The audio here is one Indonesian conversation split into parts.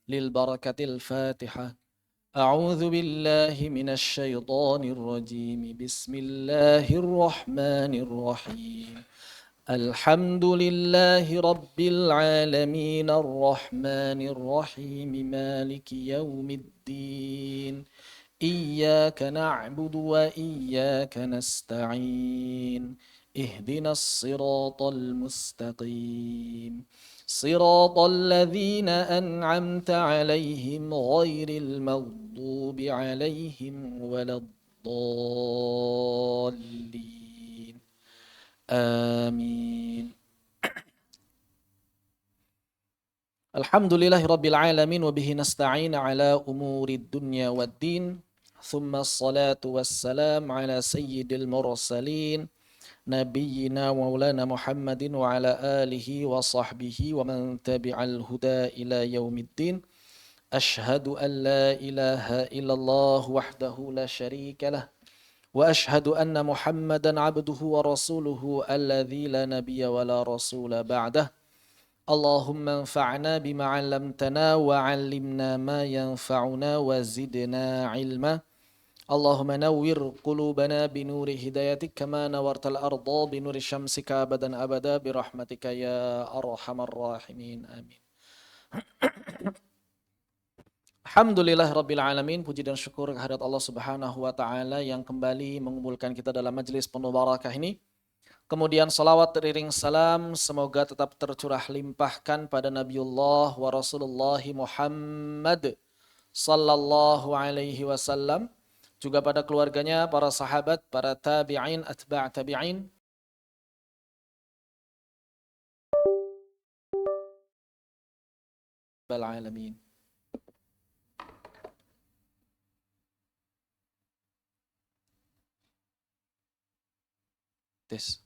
للبركة الفاتحة. أعوذ بالله من الشيطان الرجيم. بسم الله الرحمن الرحيم. الحمد لله رب العالمين الرحمن الرحيم مالك يوم الدين. إياك نعبد وإياك نستعين. اهدنا الصراط المستقيم صراط الذين أنعمت عليهم غير المغضوب عليهم ولا الضالين. آمين. Alhamdulillahi Rabbil Alamin wa bihi nasta'in ala umuri dunya waddin. Thumma salatu wassalam ala sayyidil mursalin nabiyyina wa maulana Muhammadin wa ala alihi wa sahbihi wa man tabi'al huda ila yaumiddin. Ashhadu an la ilaha illallah wahdahu la syarika lah wa ashhadu anna Muhammadan abduhu wa rasuluhu alladzi la nabiyya wa la rasula ba'dah. Allahumma anfa'na bima 'allamtana wa 'allimna ma yanfa'una wa zidna 'ilma. Allahumma nawwir qulubana binuri hidayatik kama nawartal arda binuri syamsika abadan abada birahmatika ya arhamar rahimin. Amin. Alhamdulillah Rabbil Alamin. Puji dan syukur kehadirat Allah Subhanahu wa Ta'ala yang kembali mengumpulkan kita dalam majlis penuh barakah ini. Kemudian salawat teriring salam semoga tetap tercurah limpahkan pada Nabiullah wa Rasulullah Muhammad sallallahu alaihi wasallam, juga pada keluarganya, para sahabat, para tabi'in, atba' tabi'in. Alamin. Tes.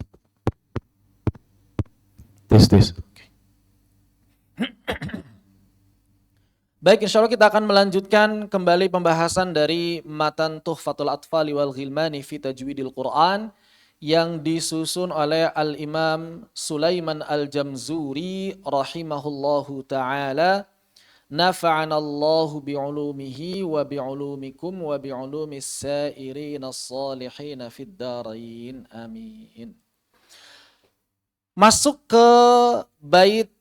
Okay. Baik, insya Allah kita akan melanjutkan kembali pembahasan dari matan Tuhfatul Atfali wal Ghilmani fi Tajwidil Quran yang disusun oleh Al-Imam Sulaiman Al-Jamzuri rahimahullahu ta'ala. Nafa'anallahu bi'ulumihi wa bi'ulumikum wa bi'ulumis sairina salihina fid darain. Amin. Masuk ke bait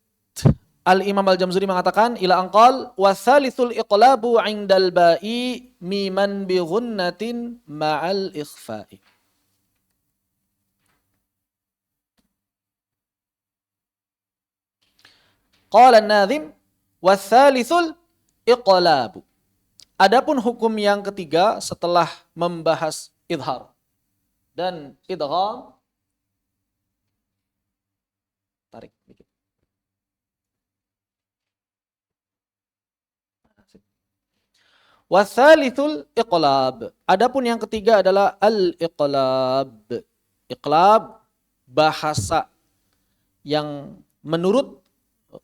Al-Imam Al-Jamzuri mengatakan ila anqal wa thalithul iqlabu 'indal ba'i miman bi ghunnatin ma'al ikhfa'i. Qala an-nadhim wa thalithul iqlabu. Adapun hukum yang ketiga setelah membahas idhar dan idgham, tarik dikit. Watsalithul iqlab. Adapun yang ketiga adalah al-iqlab. Iqlab bahasa yang menurut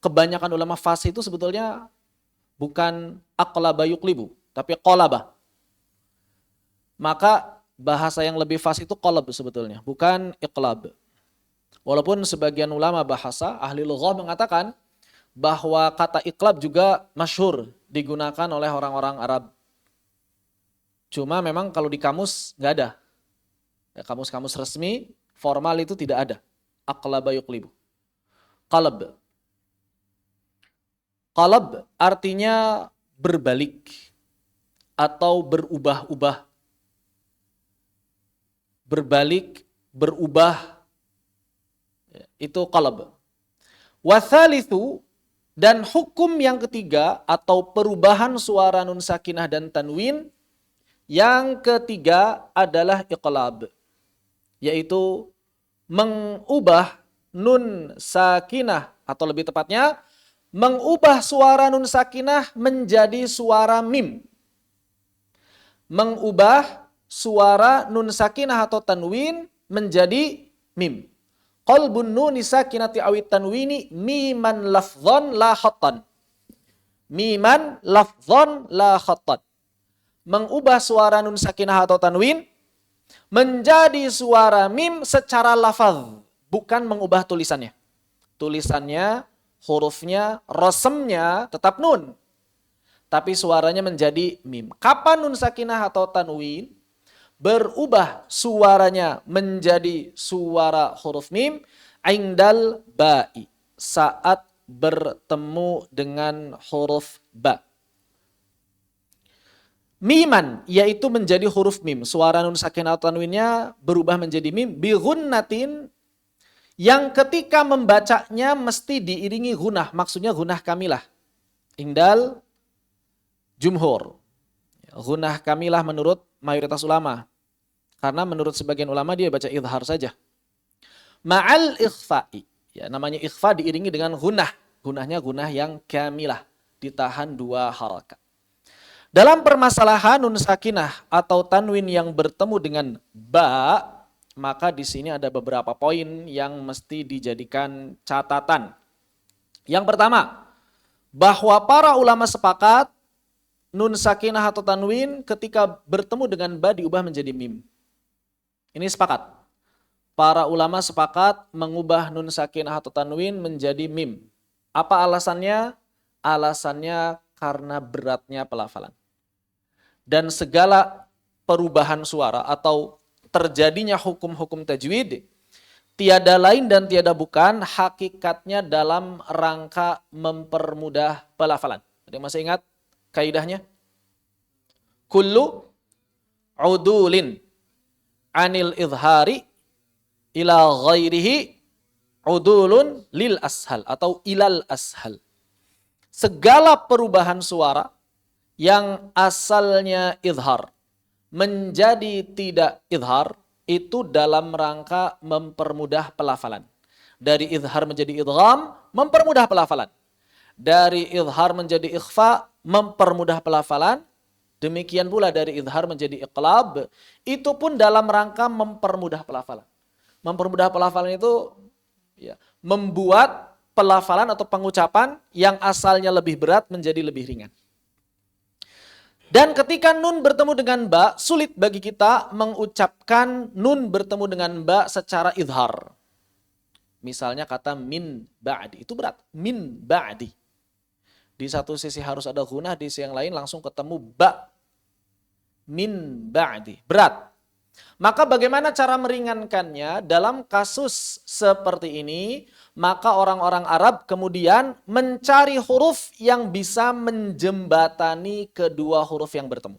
kebanyakan ulama fasih itu sebetulnya bukan aqlaba yuqlibu, tapi qalaba. Maka bahasa yang lebih fasih itu qalab sebetulnya, bukan iqlab. Walaupun sebagian ulama bahasa, ahli lughah mengatakan bahwa kata iqlab juga masyhur digunakan oleh orang-orang Arab. Cuma memang kalau di kamus nggak ada. Ya, kamus-kamus resmi, formal itu tidak ada. Aqlaba yuqlibu. Qalab. Qalab artinya berbalik atau berubah-ubah. Berbalik, berubah. Itu qalab. Wathalithu, dan hukum yang ketiga atau perubahan suara nun sakinah dan tanwin yang ketiga adalah iqlab, yaitu mengubah nun sakinah atau lebih tepatnya mengubah suara nun sakinah menjadi suara mim. Mengubah suara nun sakinah atau tanwin menjadi mim. Qalbun nuni sakinati awit tanwini miman lafdhan la khattan. Miman lafdhan la khattan. Mengubah suara nun sakinah atau tanwin menjadi suara mim secara lafaz, bukan mengubah tulisannya. Tulisannya, hurufnya, rasamnya tetap nun. tapi suaranya menjadi mim. Kapan nun sakinah atau tanwin berubah suaranya menjadi suara huruf mim? Indal ba'i, saat bertemu dengan huruf ba. Miman, yaitu menjadi huruf mim. Suara nun sakinah atau tanwinnya berubah menjadi mim. Bi ghunnatin, yang ketika membacanya mesti diiringi gunnah. Maksudnya gunnah kamilah. Indal jumhur. Gunnah kamilah menurut mayoritas ulama. Karena menurut sebagian ulama dia baca idhar saja. Ma'al ikhfa'i. Ya, namanya ikhfa diiringi dengan gunnah. Gunnahnya gunnah yang kamilah. Ditahan 2 harakat. Dalam permasalahan nun sakinah atau tanwin yang bertemu dengan ba, maka di sini ada beberapa poin yang mesti dijadikan catatan. Yang pertama, bahwa para ulama sepakat nun sakinah atau tanwin ketika bertemu dengan ba diubah menjadi mim. Ini sepakat. Para ulama sepakat mengubah nun sakinah atau tanwin menjadi mim. Apa alasannya? Alasannya karena beratnya pelafalan. Dan segala perubahan suara atau terjadinya hukum-hukum tajwid, tiada lain dan tiada bukan hakikatnya dalam rangka mempermudah pelafalan. Ada yang masih ingat kaidahnya? Kullu udulin anil idhari ila ghairihi udulun lil ashal atau ilal ashal. Segala perubahan suara yang asalnya idhar menjadi tidak idhar itu dalam rangka mempermudah pelafalan. Dari idhar menjadi idgham mempermudah pelafalan. Dari idhar menjadi ikhfa mempermudah pelafalan. Demikian pula dari idhar menjadi iqlab itu pun dalam rangka mempermudah pelafalan. Mempermudah pelafalan itu ya, membuat pelafalan atau pengucapan yang asalnya lebih berat menjadi lebih ringan. Dan ketika nun bertemu dengan ba, sulit bagi kita mengucapkan nun bertemu dengan ba secara idhar. Misalnya kata min ba'di, itu berat. Min ba'di. Di satu sisi harus ada gunnah, di sisi yang lain langsung ketemu ba. Min ba'di, berat. Maka bagaimana cara meringankannya? Dalam kasus seperti ini, maka orang-orang Arab kemudian mencari huruf yang bisa menjembatani kedua huruf yang bertemu.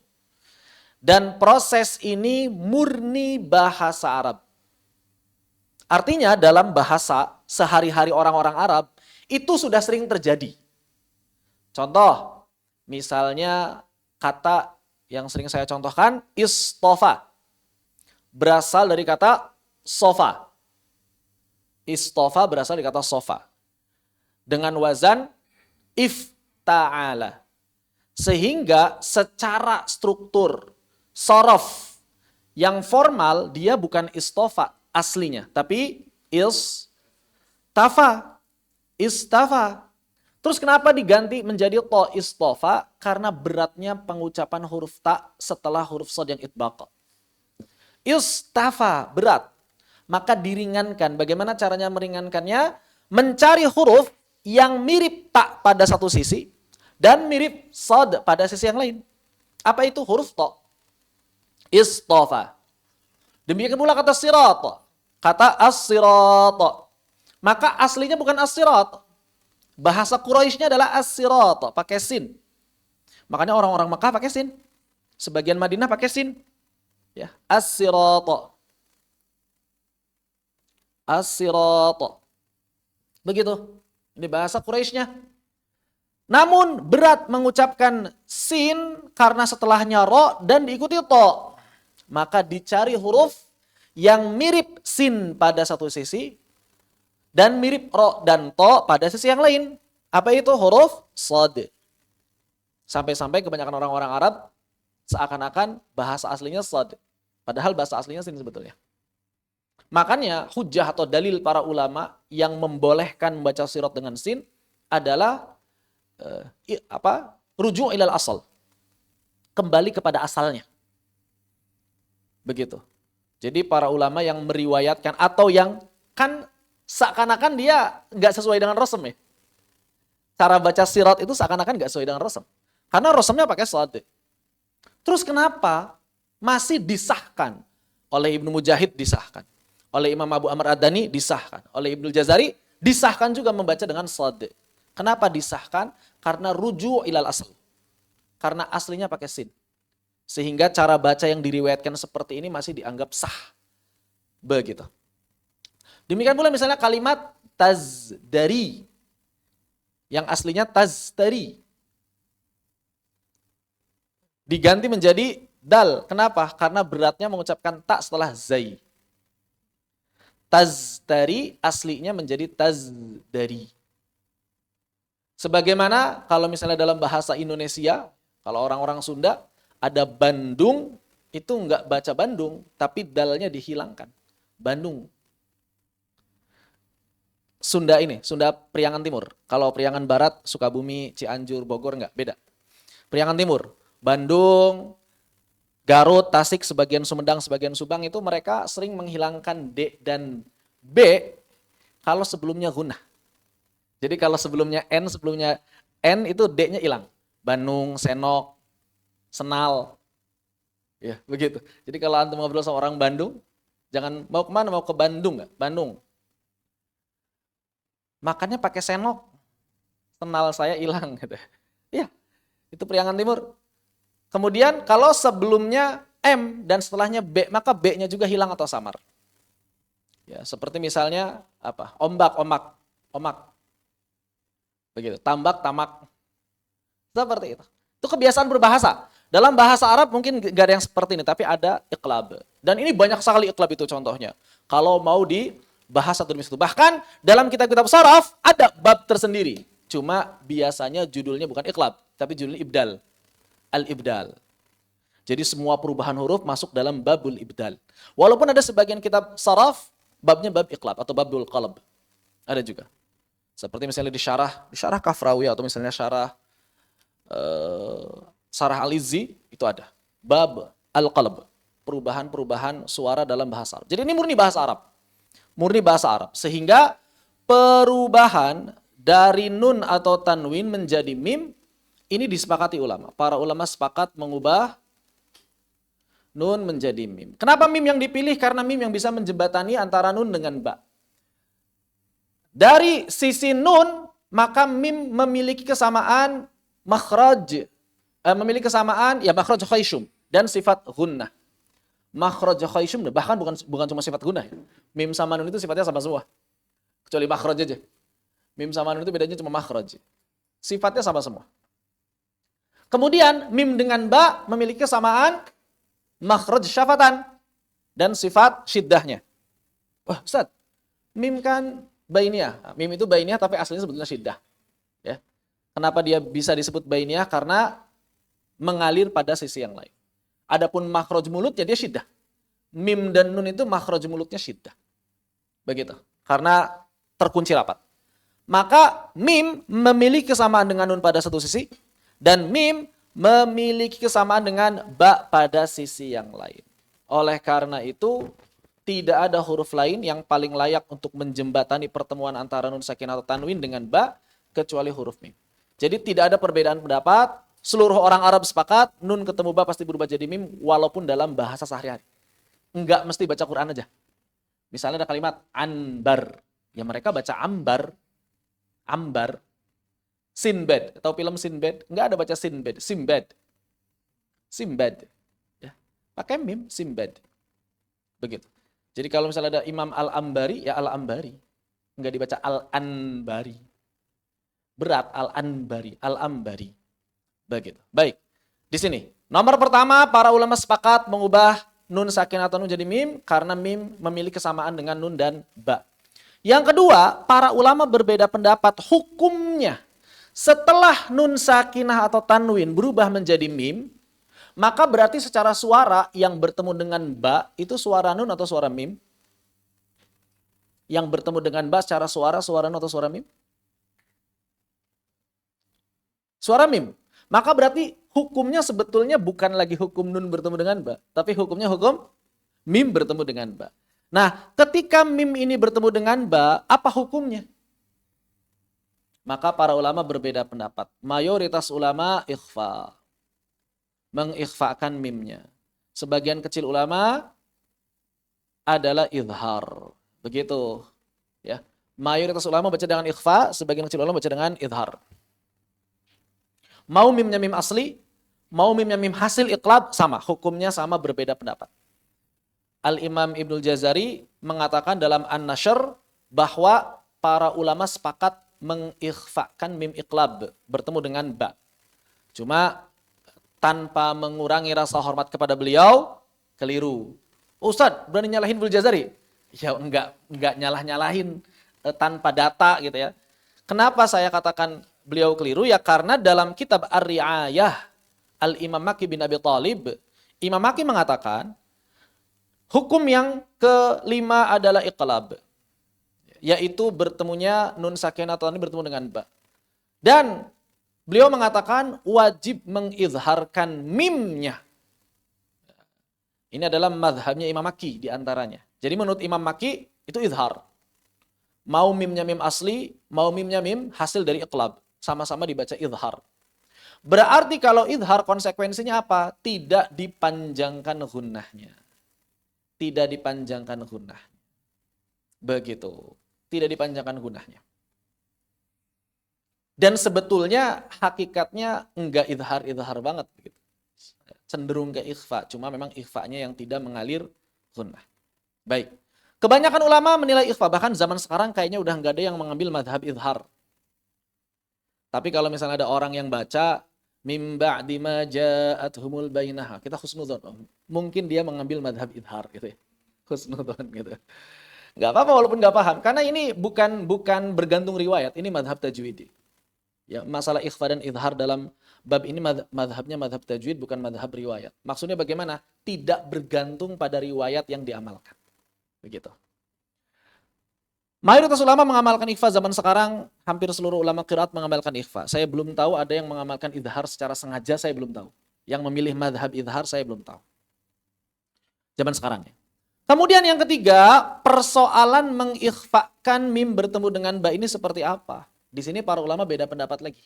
Dan proses ini murni bahasa Arab. Artinya dalam bahasa sehari-hari orang-orang Arab itu sudah sering terjadi. Contoh, misalnya kata yang sering saya contohkan, istofa. Berasal dari kata sofa. Istofa berasal dari kata sofa. Dengan wazan ifta'ala. Sehingga secara struktur, sorof, yang formal dia bukan istofa aslinya. Tapi istafa. Istafa. Terus kenapa diganti menjadi to istofa? Karena beratnya pengucapan huruf ta setelah huruf sod yang itbaqa. Istafa, berat. Maka diringankan. Bagaimana caranya meringankannya? Mencari huruf yang mirip ta pada satu sisi dan mirip sod pada sisi yang lain. Apa itu huruf to? Istafa. Demikian pula kata sirat. Kata as-sirat. Maka aslinya bukan as-sirat. Bahasa Quraisynya adalah as-sirat, pakai sin. Makanya orang-orang Mekah pakai sin. Sebagian Madinah pakai sin. Ya, as-sirat. As-sirat. Begitu. Ini bahasa Quraisynya. Namun berat mengucapkan sin karena setelahnya ro dan diikuti to. Maka dicari huruf yang mirip sin pada satu sisi dan mirip ro dan to pada sisi yang lain. Apa itu? Huruf shad. Sampai-sampai kebanyakan orang-orang Arab seakan-akan bahasa aslinya shad. Padahal bahasa aslinya sin sebetulnya. Makanya hujah atau dalil para ulama yang membolehkan membaca sirat dengan sin adalah rujuk ilal asal. Kembali kepada asalnya. Begitu. Jadi para ulama yang meriwayatkan atau yang kan seakan-akan dia nggak sesuai dengan rasem ya. Cara baca sirat itu seakan-akan nggak sesuai dengan rasem. Karena rosamnya pakai shad. Terus kenapa masih disahkan? Oleh Ibnu Mujahid disahkan. Oleh Imam Abu Amr Ad-Dani disahkan. Oleh Ibnu Jazari disahkan juga membaca dengan shad. Kenapa disahkan? Karena ruju' ilal asl. Karena aslinya pakai sin. Sehingga cara baca yang diriwayatkan seperti ini masih dianggap sah. Begitu. Demikian pula misalnya kalimat tazdari. Yang aslinya taztari. Diganti menjadi dal. Kenapa? Karena beratnya mengucapkan tak setelah zai. Taztari aslinya menjadi tazdari. Sebagaimana kalau misalnya dalam bahasa Indonesia, kalau orang-orang Sunda, ada Bandung, itu enggak baca Bandung, tapi dalnya dihilangkan. Bandung. Sunda ini, Sunda Priangan Timur. Kalau Priangan Barat, Sukabumi, Cianjur, Bogor, enggak, beda. Priangan Timur, Bandung, Garut, Tasik, sebagian Sumedang, sebagian Subang, itu mereka sering menghilangkan D dan B kalau sebelumnya gunnah. Jadi kalau sebelumnya N itu D-nya hilang. Bandung, Senok, Senal. Ya, begitu. Jadi kalau antum ngobrol sama orang Bandung, jangan mau kemana, mau ke Bandung nggak? Bandung. Makannya pakai senok. Senal saya hilang gitu. Iya. Itu Priangan Timur. Kemudian kalau sebelumnya M dan setelahnya B, maka B-nya juga hilang atau samar. Ya, seperti misalnya apa? Ombak. Begitu. Tambak, tamak. Seperti itu. Itu kebiasaan berbahasa. Dalam bahasa Arab mungkin gak ada yang seperti ini, tapi ada iqlab. Dan ini banyak sekali iqlab itu contohnya. Kalau mau dibahas satu demi satu. Bahkan dalam kitab-kitab sharaf ada bab tersendiri. Cuma biasanya judulnya bukan iqlab, tapi judulnya ibdal. Al-ibdal. Jadi semua perubahan huruf masuk dalam babul ibdal. Walaupun ada sebagian kitab sharaf, babnya bab iqlab atau babul qalb. Ada juga. Seperti misalnya di syarah Kafrawi atau misalnya syarah Al-Izzi, itu ada. Bab al-qalb. Perubahan-perubahan suara dalam bahasa Arab. Jadi ini murni bahasa Arab. Murni bahasa Arab. Sehingga perubahan dari nun atau tanwin menjadi mim, ini disepakati ulama. Para ulama sepakat mengubah nun menjadi mim. Kenapa mim yang dipilih? Karena mim yang bisa menjembatani antara nun dengan ba. Dari sisi nun, maka mim memiliki kesamaan makhraj. Memiliki kesamaan ya makhraj khayshum dan sifat gunnah. Makhraj khayshum bahkan bukan cuma sifat gunnah. Mim sama nun itu sifatnya sama semua. Kecuali makhraj aja. Mim sama nun itu bedanya cuma makhraj. Sifatnya sama semua. Kemudian mim dengan ba memiliki kesamaan makhraj syafatan dan sifat syiddahnya. Wah, Ustaz, mim kan bainiyah. Mim itu bainiyah tapi aslinya sebetulnya syiddah. Ya. Kenapa dia bisa disebut bainiyah? Karena mengalir pada sisi yang lain. Adapun makhraj mulut ya dia syiddah. Mim dan nun itu makhraj mulutnya syiddah. Begitu. Karena terkunci rapat. Maka mim memiliki kesamaan dengan nun pada satu sisi dan mim memiliki kesamaan dengan ba pada sisi yang lain. Oleh karena itu tidak ada huruf lain yang paling layak untuk menjembatani pertemuan antara nun sakinah atau tanwin dengan ba kecuali huruf mim. Jadi tidak ada perbedaan pendapat. Seluruh orang Arab sepakat, nun ketemu ba pasti berubah jadi mim walaupun dalam bahasa sehari-hari. Enggak mesti baca Quran aja. Misalnya ada kalimat anbar. Ya mereka baca ambar. Ambar. Sinbad. Tahu film Sinbad? Enggak ada baca Sinbad. Simbad. Simbad. Ya. Pakai mim, Simbad. Begitu. Jadi kalau misalnya ada Imam Al-Ambari, ya Al-Ambari. Enggak dibaca Al-Anbari. Berat Al-Anbari. Al-Ambari. Begitu. Baik. Di sini. Nomor pertama, para ulama sepakat mengubah nun sakin atau nun jadi mim karena mim memiliki kesamaan dengan nun dan ba. Yang kedua, para ulama berbeda pendapat hukumnya. Setelah nun sakinah atau tanwin berubah menjadi mim, maka berarti secara suara yang bertemu dengan ba itu suara nun atau suara mim? Yang bertemu dengan ba secara suara nun atau suara mim? Suara mim. Maka berarti hukumnya sebetulnya bukan lagi hukum nun bertemu dengan ba, tapi hukumnya hukum mim bertemu dengan ba. Nah, ketika mim ini bertemu dengan ba, apa hukumnya? Maka para ulama berbeda pendapat. Mayoritas ulama ikhfa, mengikhfakan mimnya. Sebagian kecil ulama adalah idhar. Begitu, ya. Mayoritas ulama baca dengan ikhfa, sebagian kecil ulama baca dengan idhar. Mau mimnya mim asli, mau mimnya mim hasil iqlab, sama. Hukumnya sama, berbeda pendapat. Al-Imam Ibnul Jazari mengatakan dalam An-Nashr bahwa para ulama sepakat mengikhfakan mim iqlab, bertemu dengan ba. Cuma tanpa mengurangi rasa hormat kepada beliau, keliru. Ustadz, berani nyalahin Ibnul Jazari? Ya enggak nyalah-nyalahin tanpa data gitu ya. Kenapa saya katakan beliau keliru? Ya karena dalam kitab Ar-Ri'ayah Al-Imam Maki bin Abi Thalib, Imam Maki mengatakan hukum yang kelima adalah iqlab, yaitu bertemunya nun sakinah atau ini bertemu dengan ba. Dan beliau mengatakan wajib mengizharkan mimnya. Ini adalah madhabnya Imam Maki diantaranya. Jadi menurut Imam Maki itu izhar. Mau mimnya mim asli, mau mimnya mim hasil dari iqlab. Sama-sama dibaca izhar. Berarti kalau izhar konsekuensinya apa? Tidak dipanjangkan gunnahnya. Tidak dipanjangkan gunnah. Begitu. Tidak dipanjangkan gunnahnya. Dan sebetulnya hakikatnya enggak izhar banget. Begitu. Cenderung ke ikhfa. Cuma memang ikhfanya yang tidak mengalir gunnah. Baik. Kebanyakan ulama menilai ikhfa. Bahkan zaman sekarang kayaknya udah enggak ada yang mengambil madhab izhar. Tapi kalau misalnya ada orang yang baca mim ba'di ma ja'athumul bainah, kita husnudzon. Mungkin dia mengambil madhab izhar gitu ya. Husnudzon gitu. Enggak apa-apa walaupun enggak paham. Karena ini bukan bergantung riwayat, ini madhab tajwidi. Ya, masalah ikhfa dan izhar dalam bab ini madhabnya madhab tajwid, bukan madhab riwayat. Maksudnya bagaimana? Tidak bergantung pada riwayat yang diamalkan. Begitu. Mayoritas ulama mengamalkan ikhfa zaman sekarang, hampir seluruh ulama qiraat mengamalkan ikhfa. Saya belum tahu ada yang mengamalkan izhar secara sengaja, saya belum tahu. Yang memilih madhab izhar, saya belum tahu. Zaman sekarang ya. Kemudian yang ketiga, persoalan mengikhfakan mim bertemu dengan ba ini seperti apa? Di sini para ulama beda pendapat lagi.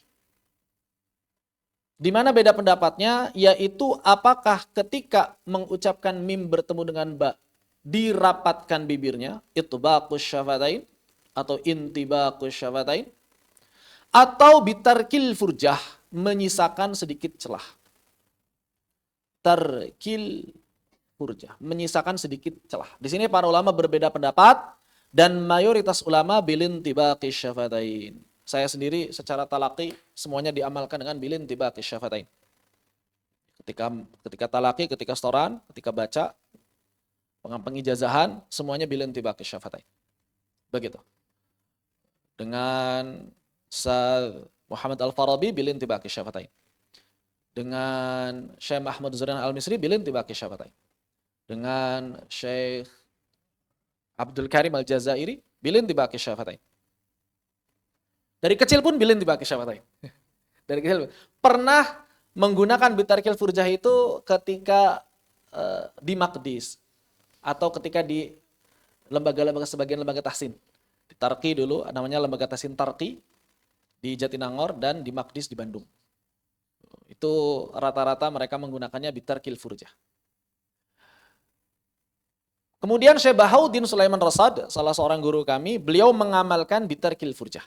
Di mana beda pendapatnya? Yaitu apakah ketika mengucapkan mim bertemu dengan ba, dirapatkan bibirnya, itbaqus syafatain atau intibaqus syafatain, atau bitarkil furjah, menyisakan sedikit celah. Tarkil furjah, menyisakan sedikit celah. Di sini para ulama berbeda pendapat dan mayoritas ulama bilintibaqis syafatain. Saya sendiri secara talaqi semuanya diamalkan dengan bilintibaqis syafatain. Ketika talaqi, ketika setoran, ketika baca pengijazahan, semuanya bilintibaqis syafatain. Begitu. Dengan Ustaz Muhammad Al-Farabi bilintibaqis syafatain. Dengan Syekh Ahmad Zuryan Al-Misri bilintibaqis syafatain. Dengan Syekh Abdul Karim Al-Jazairi bilintibaqis syafatain. Dari kecil pun bilintibaqis syafatain. Dari kecil pernah menggunakan bitarkil furjah itu ketika di Maqdis atau ketika di lembaga-lembaga, sebagian lembaga tahsin. Di Tarqi dulu namanya lembaga tahsin Tarqi di Jatinangor dan di Maqdis di Bandung. Itu rata-rata mereka menggunakannya bitarkil furjah. Kemudian Syekh Bahauddin Sulaiman Rasad, salah seorang guru kami, beliau mengamalkan bitarkil furjah.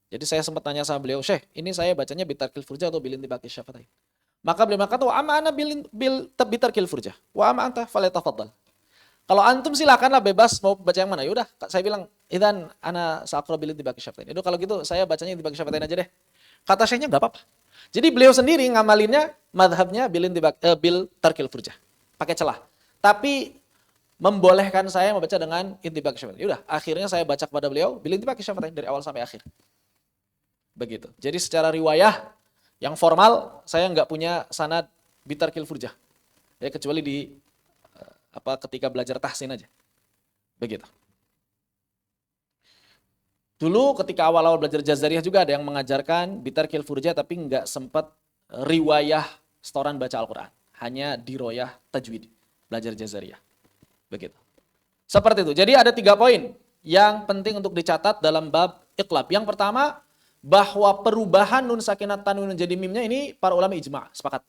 Jadi saya sempat tanya sama beliau, Syekh, ini saya bacanya bitarkil furjah atau bilintibaqis syafatain? Maka beliau berkata, wa ama ana bitarkil furjah, wa ama anta falyatafaddal. Kalau antum silakanlah bebas mau baca yang mana. Yaudah, saya bilang, idzan ana saqra bilintibaqis syafatain. Itu kalau gitu saya bacanya intibaqis syafatain aja deh. Kata Syekhnya enggak apa-apa. Jadi beliau sendiri ngamalinnya madhabnya bil tarkil furjah. Pakai celah. Tapi membolehkan saya membaca dengan intibaqis syafatain. Yaudah, akhirnya saya baca kepada beliau bil intibaqis syafatain dari awal sampai akhir. Begitu. Jadi secara riwayah yang formal saya nggak punya sanad bitarkil furjah. Ya kecuali di ketika belajar tahsin aja. Begitu. Dulu ketika awal-awal belajar Jazariyah juga ada yang mengajarkan bitarkil furjah tapi nggak sempat riwayah setoran baca Al-Quran. Hanya diroyah tajwid. Belajar Jazariyah. Begitu. Seperti itu. Jadi ada 3 poin yang penting untuk dicatat dalam bab iqlab. Yang pertama, bahwa perubahan nun sakinah tanwin menjadi mimnya ini para ulama ijma', sepakat.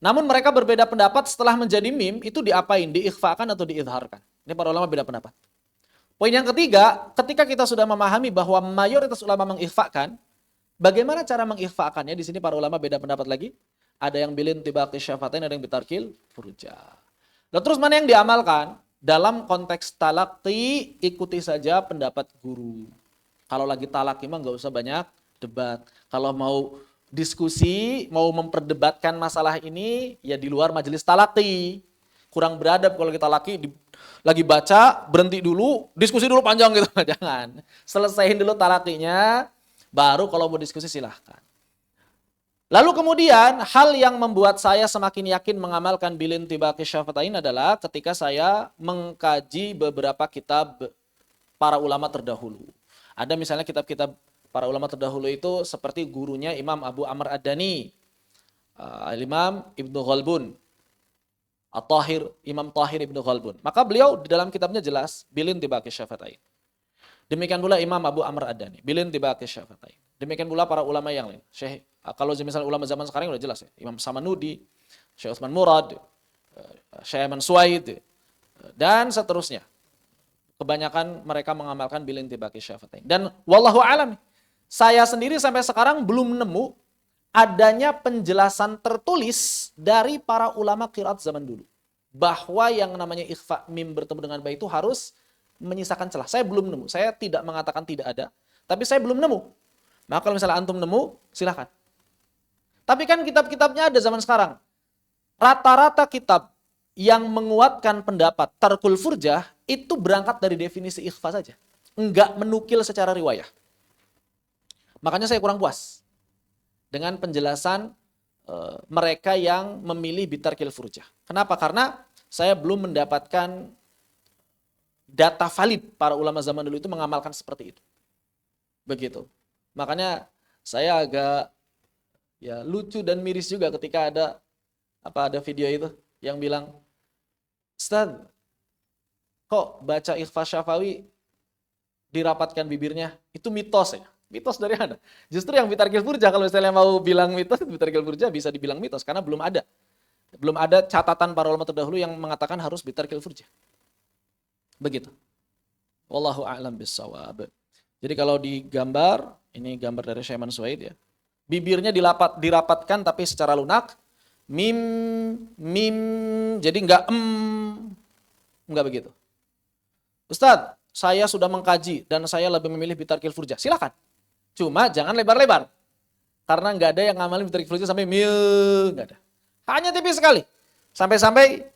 Namun mereka berbeda pendapat setelah menjadi mim itu diapain? Diikhfakan atau diidharkan? Ini para ulama beda pendapat. Poin yang ketiga, ketika kita sudah memahami bahwa mayoritas ulama mengikhfakan, bagaimana cara mengikhfakannya? Di sini para ulama beda pendapat lagi. Ada yang bilin tibaqi syafatain, ada yang bitarkil furujah. Lalu terus mana yang diamalkan? Dalam konteks talaqi, ikuti saja pendapat guru. Kalau lagi talaqi mah nggak usah banyak debat. Kalau mau diskusi, mau memperdebatkan masalah ini, ya di luar majelis talaqi. Kurang beradab kalau kita lagi baca, berhenti dulu, diskusi dulu panjang gitu. Jangan. Selesaiin dulu talaqinya, baru kalau mau diskusi silahkan. Lalu kemudian hal yang membuat saya semakin yakin mengamalkan bilin tibaqi syafatain adalah ketika saya mengkaji beberapa kitab para ulama terdahulu. Ada misalnya kitab-kitab para ulama terdahulu itu seperti gurunya Imam Abu Amr Ad-Dani, Imam Ibnu Ghalbun, At-Tahir, Imam Tahir Ibnu Ghalbun. Maka beliau di dalam kitabnya jelas bilin tibaqi syafatain. Demikian pula Imam Abu Amr Ad-Dani, bilin tibaqi syafatain. Demikian pula para ulama yang lain. Kalau misalnya ulama zaman sekarang udah jelas ya. Imam Samanudi, Syekh Utsman Murad, Syekh Ayman Suwaid, dan seterusnya. Kebanyakan mereka mengamalkan bilin tibaqi syafatain. Dan wallahu alam, saya sendiri sampai sekarang belum nemu adanya penjelasan tertulis dari para ulama qiraat zaman dulu. Bahwa yang namanya ikhfa mim bertemu dengan ba itu harus menyisakan celah. Saya belum nemu. Saya tidak mengatakan tidak ada. Tapi saya belum nemu. Maka kalau misalnya antum nemu, silakan. Tapi kan kitab-kitabnya ada zaman sekarang. Rata-rata kitab yang menguatkan pendapat tarkul furjah itu berangkat dari definisi ikhfa saja. Enggak menukil secara riwayah. Makanya saya kurang puas dengan penjelasan mereka yang memilih bitarkil furjah. Kenapa? Karena saya belum mendapatkan data valid para ulama zaman dulu itu mengamalkan seperti itu. Begitu. Makanya saya agak lucu dan miris juga ketika ada video itu yang bilang, Ustaz, kok baca ikhfa syafawi dirapatkan bibirnya? Itu mitos ya. Mitos dari mana? Justru yang bitarkil furjah, kalau misalnya mau bilang mitos, bitarkil furjah bisa dibilang mitos karena belum ada. Belum ada catatan para ulama terdahulu yang mengatakan harus bitarkil furjah. Begitu. Wallahu a'lam bissawab. Jadi kalau digambar, ini gambar dari Syekh Ayman Suwaid ya. Bibirnya dirapatkan tapi secara lunak. Mim, jadi enggak begitu. Ustadz, saya sudah mengkaji dan saya lebih memilih bitarkil furjah. Silakan. Cuma jangan lebar-lebar. Karena enggak ada yang ngamalin bitarkil furjah sampai enggak ada. Hanya tipis sekali. Sampai-sampai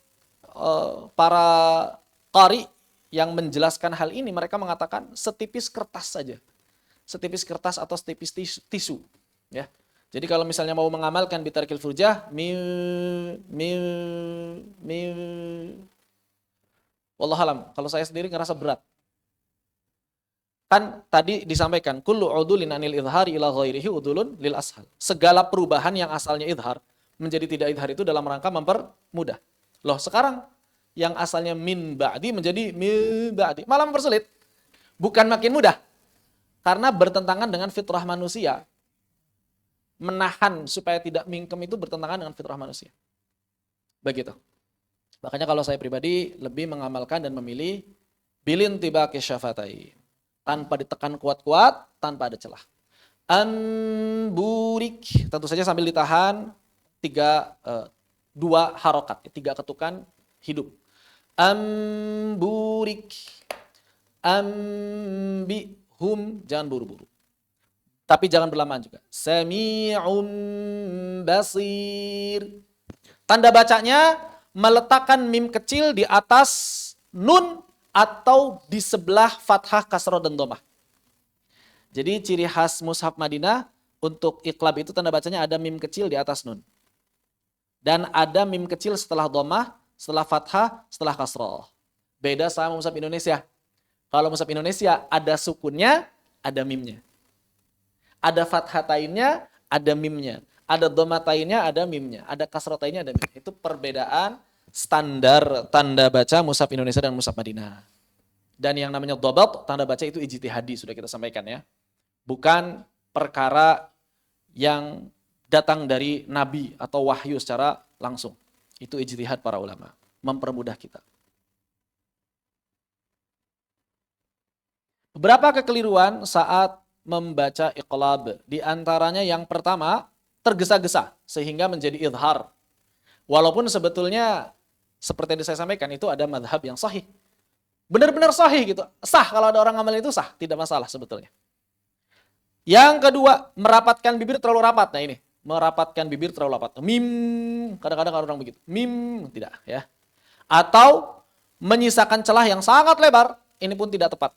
para qari yang menjelaskan hal ini, mereka mengatakan setipis kertas saja. Setipis kertas atau setipis tisu. Ya. Jadi kalau misalnya mau mengamalkan bitarkil furjah, wallahualam, kalau saya sendiri ngerasa berat. Kan tadi disampaikan, kullu udulin anil idhari ila ghairihi udulun lil ashal. Segala perubahan yang asalnya idhar menjadi tidak idhar itu dalam rangka mempermudah. Loh, sekarang yang asalnya min ba'di menjadi min ba'di, malah mempersulit. Bukan makin mudah. Karena bertentangan dengan fitrah manusia. Menahan supaya tidak mingkem itu bertentangan dengan fitrah manusia. Begitu. Makanya kalau saya pribadi lebih mengamalkan dan memilih bilin tibaqi syafatai. Tanpa ditekan kuat-kuat, tanpa ada celah. Amburik, tentu saja sambil ditahan 2 harokat, 3 ketukan hidup. Amburik, ambihum, jangan buru-buru. Tapi jangan berlamaan juga. Sami'un basir. Tanda bacanya meletakkan mim kecil di atas nun atau di sebelah fathah, kasroh, dan dhammah. Jadi ciri khas mushaf Madinah untuk iqlab itu tanda bacanya ada mim kecil di atas nun. Dan ada mim kecil setelah dhammah, setelah fathah, setelah kasroh. Beda sama mushaf Indonesia. Kalau mushaf Indonesia ada sukunnya, ada mimnya. Ada fathatainnya, ada mimnya. Ada dhammatainnya, ada mimnya. Ada kasrotainnya, ada mimnya. Itu perbedaan standar tanda baca mushaf Indonesia dan mushaf Madinah. Dan yang namanya dhabat, tanda baca itu ijtihadi, sudah kita sampaikan ya. bukan perkara yang datang dari nabi atau wahyu secara langsung. Itu ijtihad para ulama, mempermudah kita. Beberapa kekeliruan saat membaca iqlab. Di antaranya yang pertama, tergesa-gesa sehingga menjadi idhar. Walaupun sebetulnya seperti yang saya sampaikan itu ada madhab yang sahih. Benar-benar sahih gitu. Sah kalau ada orang ngamal itu sah, tidak masalah sebetulnya. Yang kedua, merapatkan bibir terlalu rapat. Nah ini, merapatkan bibir terlalu rapat. Mim, kadang-kadang orang begitu. Mim, tidak ya. Atau menyisakan celah yang sangat lebar, ini pun tidak tepat.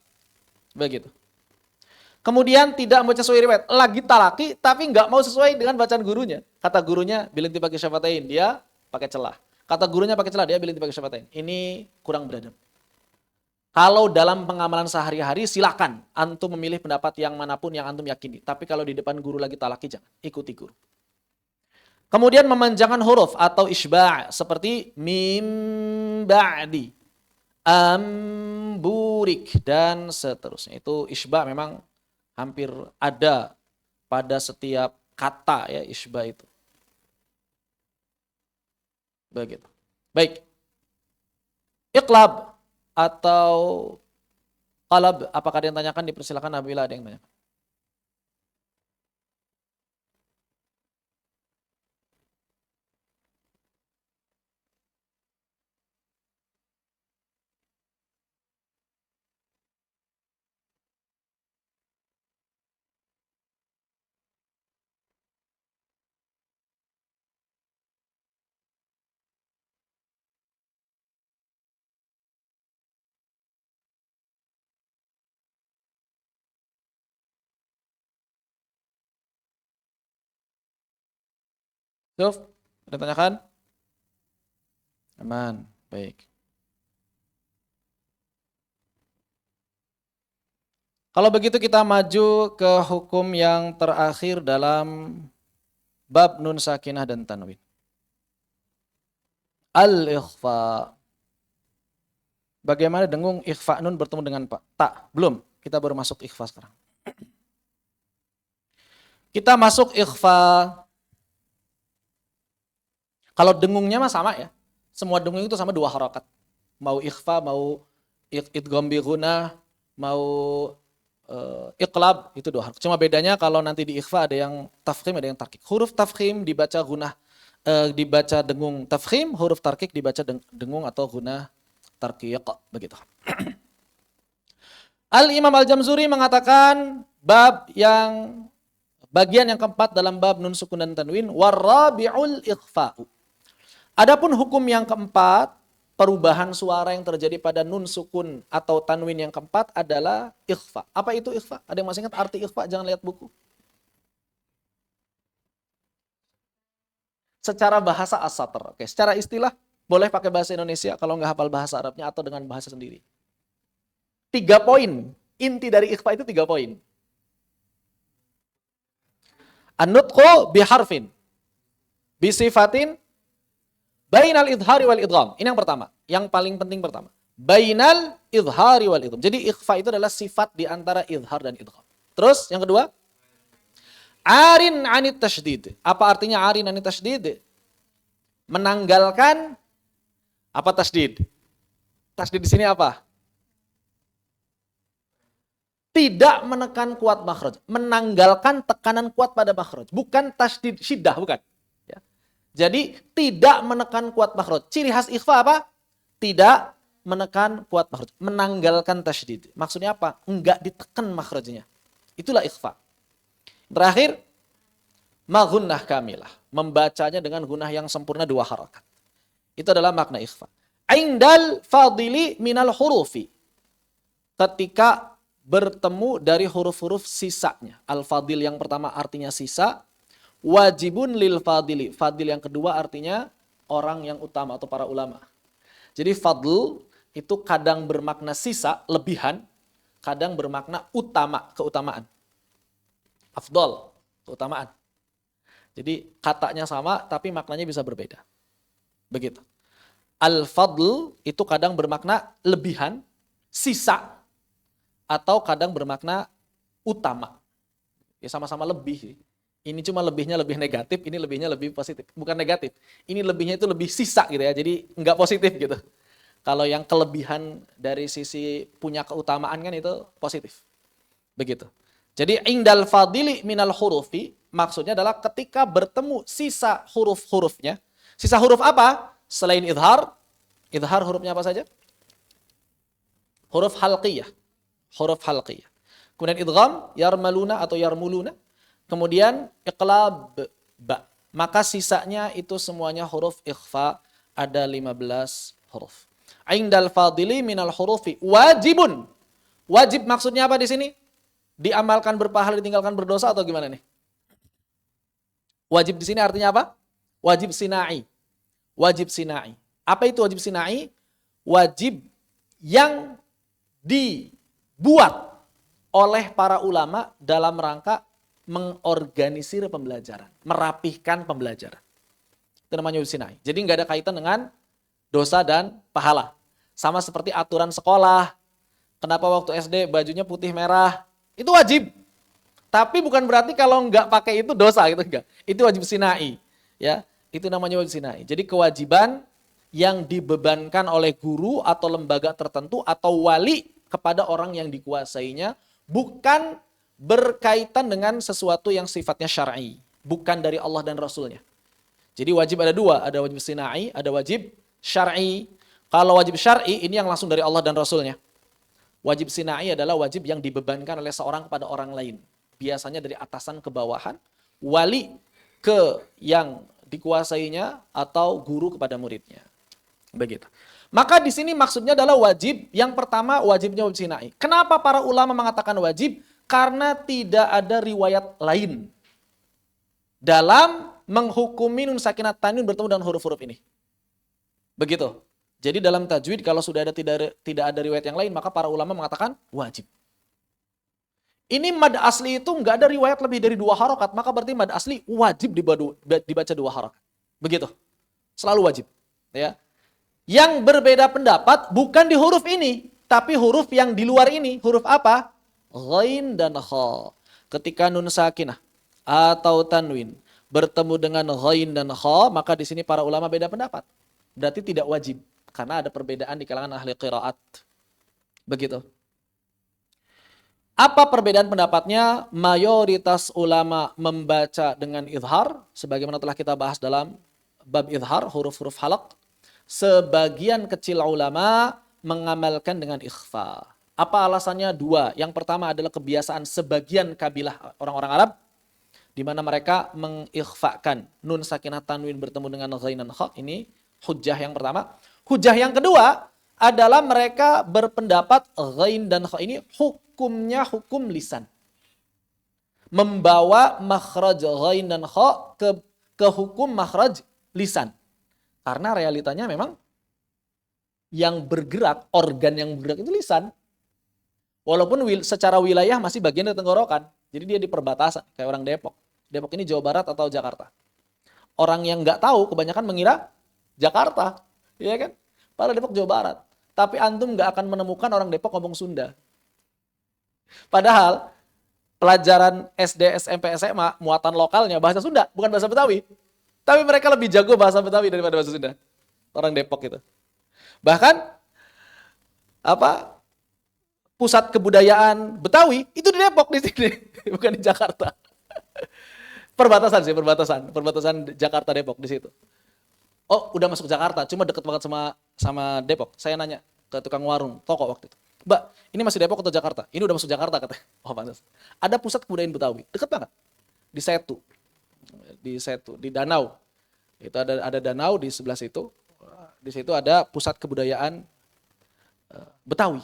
Begitu. Kemudian tidak membaca sesuai riwayat. Lagi talaki, tapi nggak mau sesuai dengan bacaan gurunya. Kata gurunya, bilinti pakai syafatain. Dia pakai celah. Kata gurunya pakai celah, dia bilinti pakai syafatain. Ini kurang beradab. Kalau dalam pengamalan sehari-hari, silakan antum memilih pendapat yang manapun yang antum yakini. Tapi kalau di depan guru lagi talaki, jangan. Ikuti guru. Kemudian memanjangkan huruf atau isba' seperti mim ba'di, amburik, dan seterusnya. Itu isba' memang hampir ada pada setiap kata ya, isba' itu. Begitu. Baik. Iqlab atau qalab, apakah ada yang tanyakan? Dipersilakan apabila ada yang tanyakan. Suf, ada yang tanyakan? Aman, baik. Kalau begitu kita maju ke hukum yang terakhir dalam bab nun sakinah dan tanwin. Al-ikhfa. Bagaimana dengung ikhfa nun bertemu dengan ta? Belum, kita baru masuk ikhfa sekarang. Kita masuk ikhfa. Kalau dengungnya mah sama ya. Semua dengung itu sama dua harakat. Mau ikhfa, mau idgham bi gunah, mau iqlab, itu dua harakat. Cuma bedanya kalau nanti di ikhfa ada yang tafkhim, ada yang tarkik. Huruf tafkhim dibaca gunah, dibaca dengung tafkhim, huruf tarkik dibaca dengung atau gunah tarkiq, begitu. Al-Imam Al-Jamzuri mengatakan bab yang bagian yang keempat dalam bab nun sukun dan tanwin, warabi'ul ikhfa'u. Adapun hukum yang keempat, perubahan suara yang terjadi pada nun sukun atau tanwin yang keempat adalah ikhfa. Apa itu ikhfa? Ada yang masih ingat arti ikhfa? Jangan lihat buku. Secara bahasa as-satr. Oke, secara istilah boleh pakai bahasa Indonesia kalau nggak hafal bahasa Arabnya atau dengan bahasa sendiri. 3 poin. Inti dari ikhfa itu 3 poin. An-nutqu biharfin, bisifatin, bainal idhari wal idgham. Ini yang pertama. Yang paling penting pertama. Bainal idhari wal idgham. Jadi ikhfa itu adalah sifat di antara idhar dan idgham. Terus yang kedua, arin anit tasydid. Apa artinya arin anit tasydid? Menanggalkan apa tasydid? Tasydid di sini apa? Tidak menekan kuat makhraj, menanggalkan tekanan kuat pada makhraj, bukan tasydid syiddah, bukan. Ya. Jadi tidak menekan kuat makhraj. Ciri khas ikhfa apa? Tidak menekan kuat makhraj, menanggalkan tasydid. Maksudnya apa? Enggak ditekan makhrajnya. Itulah ikhfa. Terakhir, maghunnah kamilah, membacanya dengan gunnah yang sempurna 2 harakat. Itu adalah makna ikhfa. Indal fadili minal hurufi. Ketika bertemu dari huruf-huruf sisanya. Al-fadil yang pertama artinya sisa. Wajibun lil fadili. Fadil yang kedua artinya orang yang utama atau para ulama. Jadi fadl itu kadang bermakna sisa, lebihan. Kadang bermakna utama, keutamaan. Afdol, keutamaan. Jadi katanya sama tapi maknanya bisa berbeda. Begitu. Al-fadl itu kadang bermakna lebihan, sisa, atau kadang bermakna utama. Ya sama-sama lebih. Ini cuma lebihnya lebih negatif, ini lebihnya lebih positif. Bukan negatif. Ini lebihnya itu lebih sisa gitu ya. Jadi nggak positif gitu. Kalau yang kelebihan dari sisi punya keutamaan kan itu positif. Begitu. Jadi indal fadili minal hurufi maksudnya adalah ketika bertemu sisa huruf-hurufnya. Sisa huruf apa? Selain idhar. Idhar hurufnya apa saja? Huruf halqiyah. Huruf halqiyah. Kemudian idgham, yarmaluna atau yarmuluna. Kemudian iqlab, ba. Maka sisanya itu semuanya huruf ikhfa, ada 15 huruf. Indal fadili minal hurufi wajibun. Wajib maksudnya apa di sini? Diamalkan berpahala, ditinggalkan berdosa atau gimana nih? Wajib di sini artinya apa? Wajib sinai. Wajib sinai. Apa itu wajib sinai? Wajib yang dibuat oleh para ulama dalam rangka mengorganisir pembelajaran, merapihkan pembelajaran. Itu namanya wajib sinai. Jadi nggak ada kaitan dengan dosa dan pahala. Sama seperti aturan sekolah. Kenapa waktu SD bajunya putih merah? Itu wajib. Tapi bukan berarti kalau nggak pakai itu dosa gitu, enggak. Itu wajib sinai. Ya, itu namanya wajib sinai. Jadi kewajiban yang dibebankan oleh guru atau lembaga tertentu atau wali kepada orang yang dikuasainya, bukan berkaitan dengan sesuatu yang sifatnya syar'i, bukan dari Allah dan Rasulnya. Jadi wajib ada dua, ada wajib sinai, ada wajib syar'i. Kalau wajib syar'i ini yang langsung dari Allah dan Rasulnya. Wajib sinai adalah wajib yang dibebankan oleh seorang kepada orang lain. Biasanya dari atasan ke bawahan, wali ke yang dikuasainya, atau guru kepada muridnya. Begitu. Maka di sini maksudnya adalah wajib. Yang pertama wajibnya wajib sinai. Kenapa para ulama mengatakan wajib? Karena tidak ada riwayat lain dalam menghukumi nun sakinat tanwin bertemu dengan huruf-huruf ini. Begitu. Jadi dalam tajwid kalau sudah ada tidak ada riwayat yang lain, maka para ulama mengatakan wajib. Ini mad asli itu nggak ada riwayat lebih dari 2 harokat, maka berarti mad asli wajib dibaca 2 harokat. Begitu. Selalu wajib. Ya. Yang berbeda pendapat bukan di huruf ini, tapi huruf yang di luar ini. Huruf apa? Ghain dan kha. Ketika nun sakinah atau tanwin bertemu dengan ghain dan kha, maka di sini para ulama beda pendapat. Berarti tidak wajib. Karena ada perbedaan di kalangan ahli qiraat. Begitu. Apa perbedaan pendapatnya? Mayoritas ulama membaca dengan idhar, sebagaimana telah kita bahas dalam bab idhar, huruf-huruf halaq. Sebagian kecil ulama mengamalkan dengan ikhfa. Apa alasannya? 2. Yang pertama adalah kebiasaan sebagian kabilah orang-orang Arab, di mana mereka mengikhfakan nun sakinah tanwin bertemu dengan ghain dan kha. Ini hujjah yang pertama. Hujjah yang kedua adalah mereka berpendapat ghain dan kha ini hukumnya hukum lisan. Membawa makhraj ghain dan kha ke hukum makhraj lisan. Karena realitanya memang yang bergerak, organ yang bergerak itu lisan. Walaupun secara wilayah masih bagian dari tenggorokan. Jadi dia di perbatasan, kayak orang Depok. Depok ini Jawa Barat atau Jakarta. Orang yang nggak tahu kebanyakan mengira Jakarta. Iya kan? Padahal Depok Jawa Barat. Tapi antum nggak akan menemukan orang Depok ngomong Sunda. Padahal pelajaran SD, SMP, SMA muatan lokalnya bahasa Sunda, bukan bahasa Betawi. Tapi mereka lebih jago bahasa Betawi daripada bahasa Sunda. Orang Depok itu. Bahkan pusat kebudayaan Betawi itu di Depok di sini, bukan di Jakarta. Perbatasan Jakarta Depok di situ. Oh, udah masuk Jakarta, cuma deket banget sama Depok. Saya nanya ke tukang warung, toko waktu itu. Mbak, ini masih Depok atau Jakarta? Ini udah masuk Jakarta katanya. Oh, pantas. Ada pusat kebudayaan Betawi, deket banget. Di Setu, di danau. Itu ada danau di sebelah situ. Di situ ada pusat kebudayaan Betawi.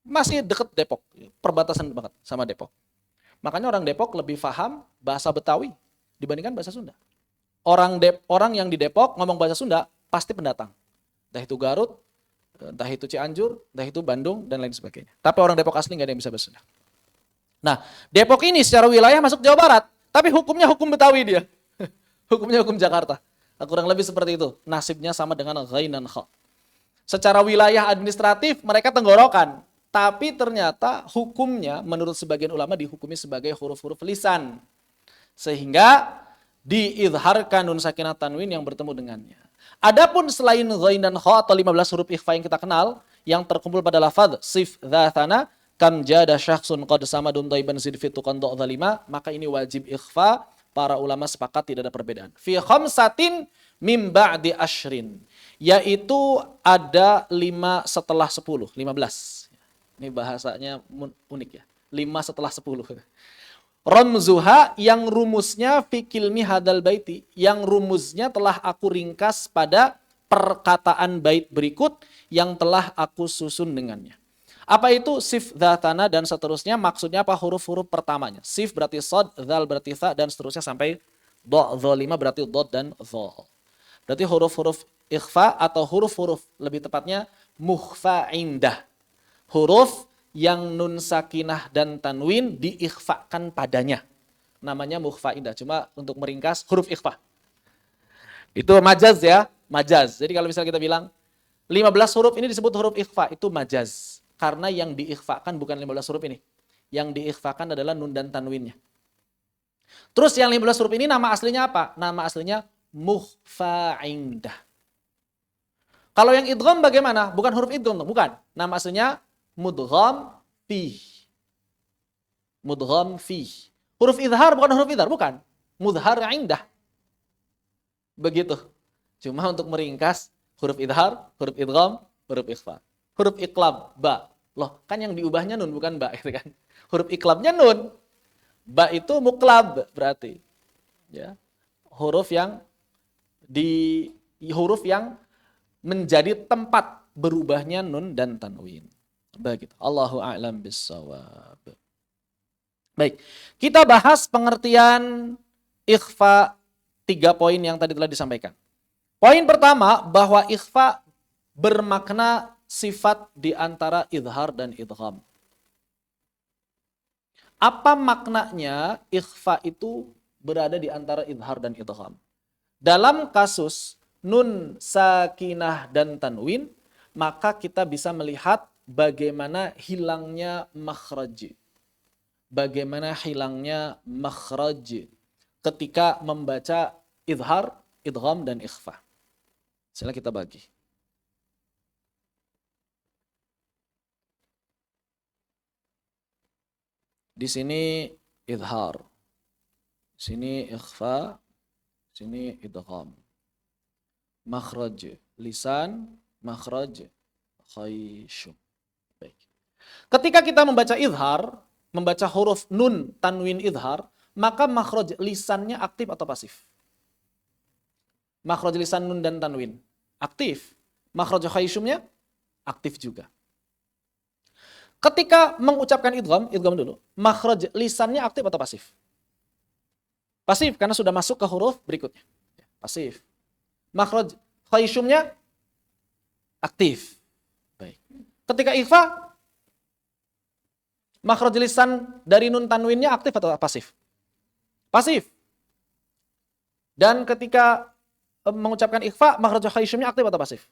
Masih deket Depok, perbatasan banget sama Depok. Makanya orang Depok lebih paham bahasa Betawi dibandingkan bahasa Sunda. Orang yang di Depok ngomong bahasa Sunda pasti pendatang. Entah itu Garut, entah itu Cianjur, entah itu Bandung, dan lain sebagainya. Tapi orang Depok asli nggak ada yang bisa bahasa Sunda. Nah, Depok ini secara wilayah masuk Jawa Barat, tapi hukumnya hukum Betawi dia. Hukumnya hukum Jakarta. Nah, kurang lebih seperti itu. Nasibnya sama dengan ghain dan kha. Secara wilayah administratif mereka tenggorokan. tapi ternyata hukumnya menurut sebagian ulama dihukumi sebagai huruf-huruf lisan. Sehingga diizharkan nun sakinah tanwin yang bertemu dengannya. Adapun selain ghain dan kha atau 15 huruf ikhfa yang kita kenal, yang terkumpul pada lafaz sif dzatana kam jada syakhsun qad samadun thayyiban zid fi tuqan dhalima, maka ini wajib ikhfa. Para ulama sepakat tidak ada perbedaan. Fi khamsatin mim ba'di asyrin, yaitu ada 5 setelah 10, 15. Ini bahasanya unik ya. 5 setelah 10. Ramzuha yang rumusnya fi kilmi hadal baiti, yang rumusnya telah aku ringkas pada perkataan bait berikut yang telah aku susun dengannya. Apa itu sif, dzatana dan seterusnya? Maksudnya apa? Huruf-huruf pertamanya. Sif berarti sod, dzal berarti tha dan seterusnya sampai dha, dhalima berarti dot dan dha. Berarti huruf-huruf ikhfa atau huruf-huruf lebih tepatnya mukhfa indah. Huruf yang nun sakinah dan tanwin diikhfakan padanya. Namanya mukhfa indah. Cuma untuk meringkas huruf ikhfa. Itu majaz ya, majaz. Jadi kalau misalnya kita bilang 15 huruf ini disebut huruf ikhfa, itu majaz. Karena yang diikhfakan bukan 15 huruf ini. Yang diikhfakan adalah nun dan tanwinnya. Terus yang 15 huruf ini nama aslinya apa? Nama aslinya mukhfa indah. Kalau yang idgham bagaimana? Bukan huruf idgham, bukan. Nama aslinya mudgham fi. Mudgham fi. Huruf idhar bukan huruf idhar, bukan. Mudhar indah. Begitu. Cuma untuk meringkas huruf idhar, huruf idgham, huruf ikhfa. Huruf iqlab, ba. Loh, kan yang diubahnya nun bukan ba, gitu kan. Huruf iqlabnya nun. Ba itu muklab berarti. Ya. Huruf yang menjadi tempat berubahnya nun dan tanwin. Begitu. Allahu a'lam bissawab. Baik, kita bahas pengertian ikhfa 3 poin yang tadi telah disampaikan. Poin pertama, bahwa ikhfa bermakna sifat di antara idhar dan idgham. Apa maknanya ikhfa itu berada di antara idhar dan idgham? Dalam kasus nun sakinah dan tanwin, maka kita bisa melihat bagaimana hilangnya makhraj. Bagaimana hilangnya makhraj ketika membaca idhar, idgham dan ikhfa. Sila kita bagi. Di sini idhar, sini ikhfa, sini idgham. Makhraj lisan, makhraj khayshum. Baik. Ketika kita membaca idhar, membaca huruf nun tanwin idhar, maka makhraj lisannya aktif atau pasif? Makhraj lisan nun dan tanwin aktif. Makhraj khayshumnya aktif juga. Ketika mengucapkan idgham dulu, makhraj lisannya aktif atau pasif? Pasif, karena sudah masuk ke huruf berikutnya. Pasif. Makhraj khayshumnya aktif. Baik. Ketika ikhfa, makhraj lisan dari nun tanwinnya aktif atau pasif? Pasif. Dan ketika mengucapkan ikhfa, makhraj khayshumnya aktif atau pasif?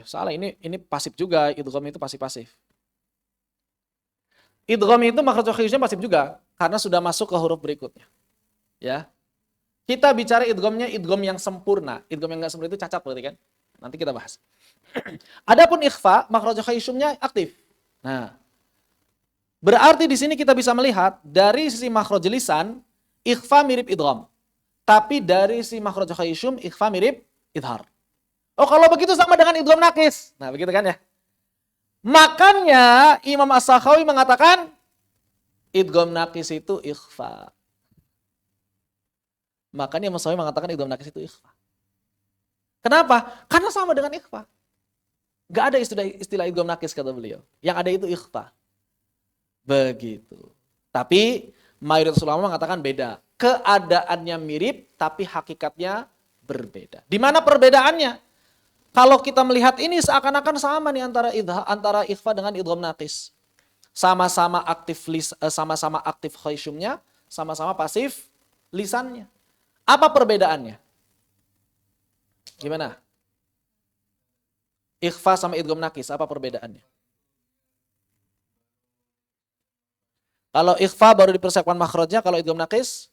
Salah, ini pasif juga, idgham itu pasif-pasif. Idgham itu makhraj khayshumnya pasif juga karena sudah masuk ke huruf berikutnya. Ya. Kita bicara idghamnya idgham yang sempurna. Idgham yang enggak sempurna itu cacat berarti kan? Nanti kita bahas. Adapun ikhfa, makhraj khayshumnya aktif. Nah, berarti di sini kita bisa melihat dari sisi makhraj lisan, ikhfa mirip idgham. Tapi dari sisi makhraj khayshum, ikhfa mirip idhar. Oh, kalau begitu sama dengan idgham nakis. Nah, begitu kan ya? Makanya Imam As-Sakhawi mengatakan idgham nakis itu ikhfa. Makanya Imam As-Sakhawi mengatakan idgham nakis itu ikhfa. Kenapa? Karena sama dengan ikhfa. Gak ada istilah idgham nakis kata beliau. Yang ada itu ikhfa. Begitu. Tapi mayoritas ulama mengatakan beda. Keadaannya mirip tapi hakikatnya berbeda. Di mana perbedaannya? Kalau kita melihat ini seakan-akan sama nih antara ikhfa dengan idgham naqis. Sama-sama aktif khayshumnya, sama-sama pasif lisannya. Apa perbedaannya? Gimana? Ikhfa sama idgham naqis, apa perbedaannya? Kalau ikhfa baru dipersiapkan makhrajnya, kalau idgham naqis,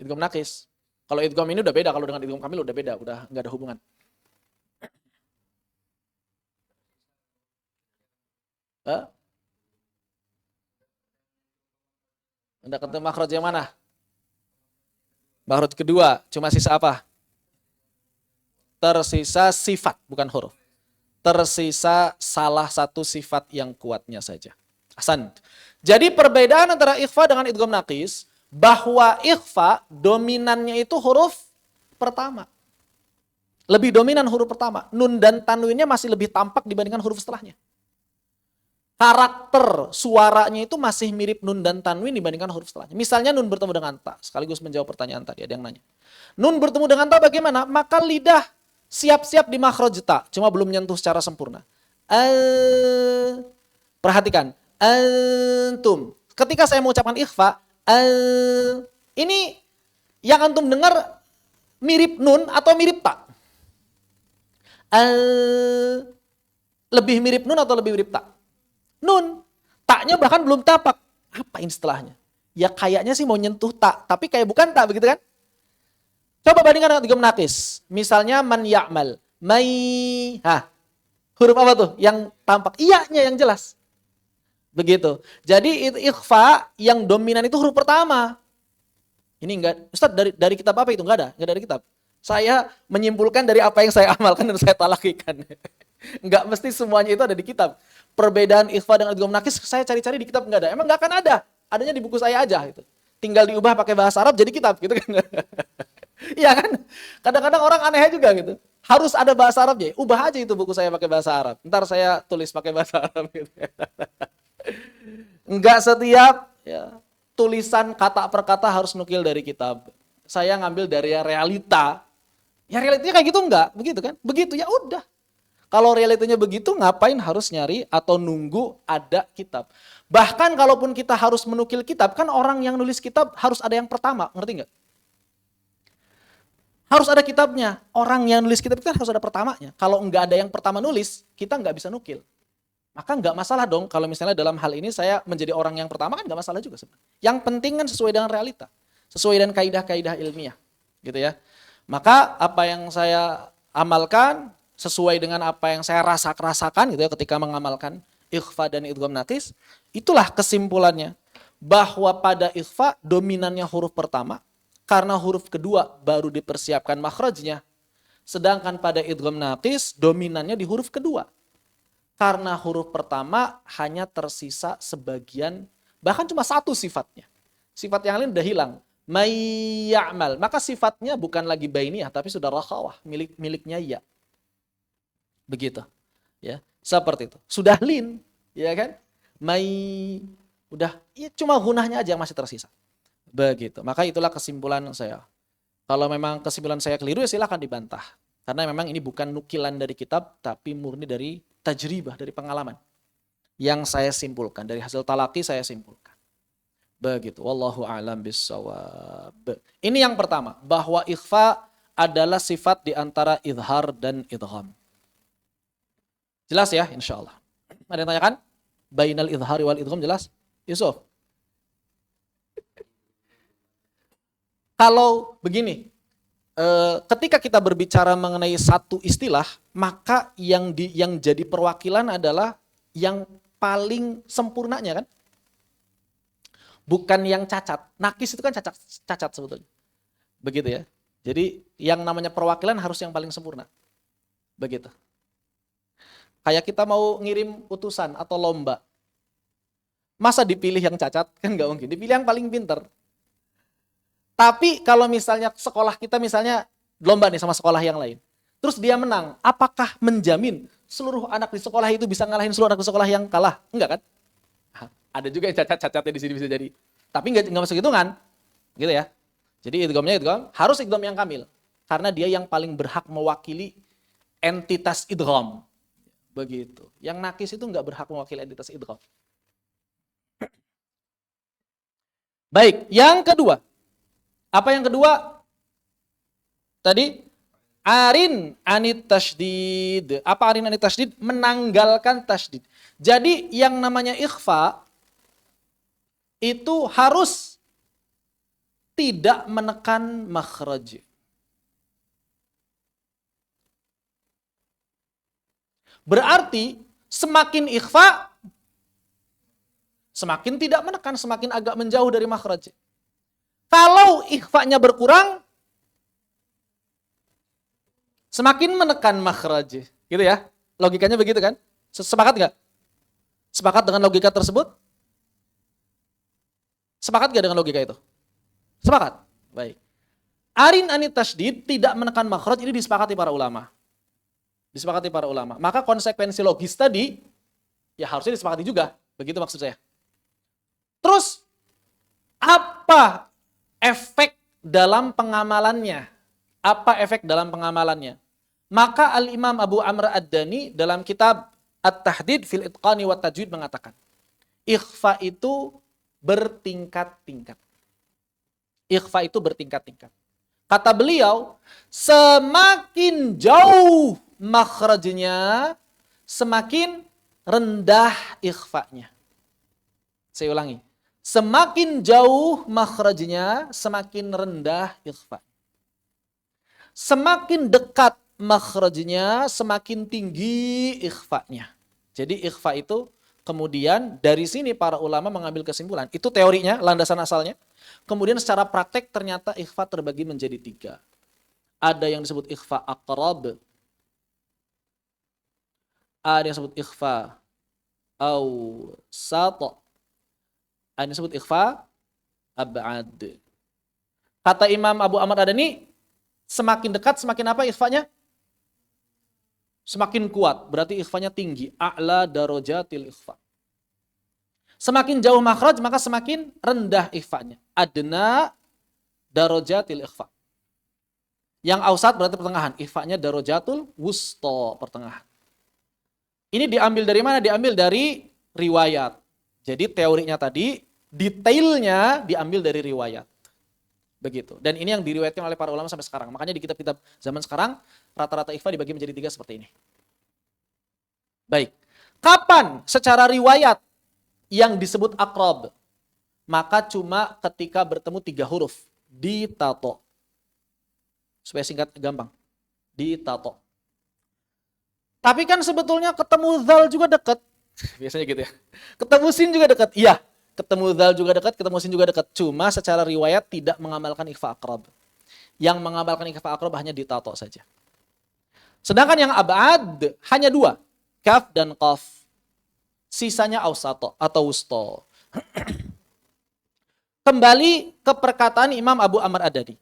idgham naqis. Kalau idgham ini udah beda, kalau dengan idgham kamil udah beda, udah nggak ada hubungan. Eh? Udah ketemu makhraj yang mana? Makhraj kedua, cuma sisa apa? Tersisa sifat, bukan huruf. Tersisa salah satu sifat yang kuatnya saja. Hasan. Jadi perbedaan antara ikhfa dengan idgham naqis, bahwa ikhfa dominannya itu huruf pertama. Lebih dominan huruf pertama. Nun dan tanwinnya masih lebih tampak dibandingkan huruf setelahnya. Karakter suaranya itu masih mirip nun dan tanwin dibandingkan huruf setelahnya. Misalnya nun bertemu dengan ta, sekaligus menjawab pertanyaan tadi, ada yang nanya. Nun bertemu dengan ta bagaimana? Maka lidah siap-siap di makhraj ta, cuma belum menyentuh secara sempurna. Perhatikan, antum. Ketika saya mengucapkan ikhfa, ini yang antum dengar mirip nun atau mirip ta? Lebih mirip nun atau lebih mirip ta? Nun. Taknya bahkan belum tapak. Apa ini setelahnya? Ya kayaknya sih mau nyentuh tak, tapi kayak bukan tak, begitu kan? Coba bandingkan dengan idgham naqis. Misalnya man ya'mal. Huruf apa tuh? Yang tampak. Iya-nya yang jelas. Begitu. Jadi ikhfa yang dominan itu huruf pertama. Ini enggak, Ustaz, dari kitab apa itu? Enggak ada, enggak dari kitab. Saya menyimpulkan dari apa yang saya amalkan dan saya talakikan. Enggak mesti semuanya itu ada di kitab. Perbedaan ikhfa dengan idgham naqis saya cari-cari di kitab enggak ada. Emang enggak akan ada. Adanya di buku saya aja gitu. Tinggal diubah pakai bahasa Arab jadi kitab gitu kan. Iya kan? Kadang-kadang orang aneh juga gitu. Harus ada bahasa Arabnya. Ubah aja itu buku saya pakai bahasa Arab. Ntar saya tulis pakai bahasa Arab gitu. Enggak setiap ya, tulisan kata per kata harus nukil dari kitab. Saya ngambil dari realita. Ya realitanya kayak gitu enggak? Begitu kan? Begitu ya udah. Kalau realitanya begitu, ngapain harus nyari atau nunggu ada kitab? Bahkan kalaupun kita harus menukil kitab, kan orang yang nulis kitab harus ada yang pertama, ngerti nggak? Harus ada kitabnya. Orang yang nulis kitab itu kan harus ada pertamanya. Kalau nggak ada yang pertama nulis, kita nggak bisa nukil. Maka nggak masalah dong kalau misalnya dalam hal ini saya menjadi orang yang pertama, kan nggak masalah juga sebenarnya. Yang penting kan sesuai dengan realita, sesuai dengan kaidah-kaidah ilmiah, gitu ya. Maka apa yang saya amalkan sesuai dengan apa yang saya rasakan gitu ya ketika mengamalkan ikhfa dan idgham naqis, itulah kesimpulannya bahwa pada ikhfa dominannya huruf pertama karena huruf kedua baru dipersiapkan makhrajnya. Sedangkan pada idgham naqis dominannya di huruf kedua. Karena huruf pertama hanya tersisa sebagian, bahkan cuma satu sifatnya. Sifat yang lain udah hilang. May ya'mal, maka sifatnya bukan lagi bainiyah tapi sudah rakhawah, miliknya ya. Begitu. Ya, seperti itu. Sudah lin, ya kan? Udah, ya cuma gunahnya aja yang masih tersisa. Begitu. Maka itulah kesimpulan saya. Kalau memang kesimpulan saya keliru ya silakan dibantah. Karena memang ini bukan nukilan dari kitab tapi murni dari tajribah, dari pengalaman. Yang saya simpulkan dari hasil talaki saya simpulkan. Begitu. Wallahu a'lam bissawab. Ini yang pertama, bahwa ikhfa adalah sifat di antara idhar dan idgham. Jelas ya, insya Allah. Ada yang tanyakan? Bainal idhari wal idgham jelas? Yusuf? Kalau begini, ketika kita berbicara mengenai satu istilah, maka yang jadi perwakilan adalah yang paling sempurnanya kan? Bukan yang cacat. Nakis itu kan cacat sebetulnya. Begitu ya. Jadi yang namanya perwakilan harus yang paling sempurna. Begitu. Kayak kita mau ngirim utusan atau lomba. Masa dipilih yang cacat? Kan nggak mungkin. Dipilih yang paling pinter. Tapi kalau misalnya sekolah kita misalnya lomba nih sama sekolah yang lain. Terus dia menang. Apakah menjamin seluruh anak di sekolah itu bisa ngalahin seluruh anak di sekolah yang kalah? Enggak kan? Ada juga yang cacat-cacatnya di sini bisa jadi. Tapi nggak masuk hitungan. Gitu ya. Jadi idghamnya idgham. Harus idgham yang kamil. Karena dia yang paling berhak mewakili entitas idgham. Begitu. Yang nakis itu nggak berhak mewakili entitas idgham. Baik, yang kedua. Apa yang kedua? Tadi Arin anit tasydid. Apa arin anit tasydid? Menanggalkan tasydid. Jadi yang namanya ikhfa itu harus tidak menekan makhraj. Berarti semakin ikhfa, semakin tidak menekan, semakin agak menjauh dari makhraj. Kalau ikhfanya berkurang, semakin menekan makhraj. Gitu ya. Logikanya begitu kan? Sepakat nggak? Sepakat dengan logika tersebut? Sepakat nggak dengan logika itu? Sepakat? Baik. Arin anit tasydid, tidak menekan makhraj, ini disepakati para ulama. Disepakati para ulama. Maka konsekuensi logis tadi, ya harusnya disepakati juga. Begitu maksud saya. Terus, apa efek dalam pengamalannya? Apa efek dalam pengamalannya? Maka Al-Imam Abu Amr Ad-Dani dalam kitab At-Tahdid fil Itqani wa Tajwid mengatakan, ikhfa itu bertingkat-tingkat. Ikhfa itu bertingkat-tingkat. Kata beliau, semakin jauh makhrajnya, semakin rendah ikhfanya. Saya ulangi. Semakin jauh makhrajnya, semakin rendah ikhfa. Semakin dekat makhrajnya, semakin tinggi ikhfanya. Jadi ikhfa itu kemudian dari sini para ulama mengambil kesimpulan. Itu teorinya, landasan asalnya. Kemudian secara praktek ternyata ikhfa terbagi menjadi 3. Ada yang disebut ikhfa aqrab, ada yang disebut ikhfa awsat, ada yang disebut ikhfa ab'ad. Kata Imam Abu Amr Ad-Dani, semakin dekat semakin apa ikhfanya? Semakin kuat, berarti ikhfanya tinggi. A'la darajatil ikhfa. Semakin jauh makhraj, maka semakin rendah ikhfanya. Adna darajatil ikhfa. Yang awsat berarti pertengahan. Ikhfanya darajatul wusta, pertengahan. Ini diambil dari mana? Diambil dari riwayat. Jadi teorinya tadi, detailnya diambil dari riwayat. Begitu. Dan ini yang diriwayatkan oleh para ulama sampai sekarang. Makanya di kitab-kitab zaman sekarang, rata-rata ikhfa dibagi menjadi 3 seperti ini. Baik. Kapan secara riwayat yang disebut aqrab? Maka cuma ketika bertemu 3 huruf. Ditato. Supaya singkat gampang. Ditato. Tapi kan sebetulnya ketemu zal juga dekat. Biasanya gitu ya. Ketemu sin juga dekat. Iya. Ketemu zal juga dekat, ketemu sin juga dekat. Cuma secara riwayat tidak mengamalkan ikhfa aqrab. Yang mengamalkan ikhfa aqrab hanya ditato saja. Sedangkan yang ab'ad hanya 2. Kaf dan qaf. Sisanya awsato atau wusto. Kembali ke perkataan Imam Abu Amr Ad-Dani.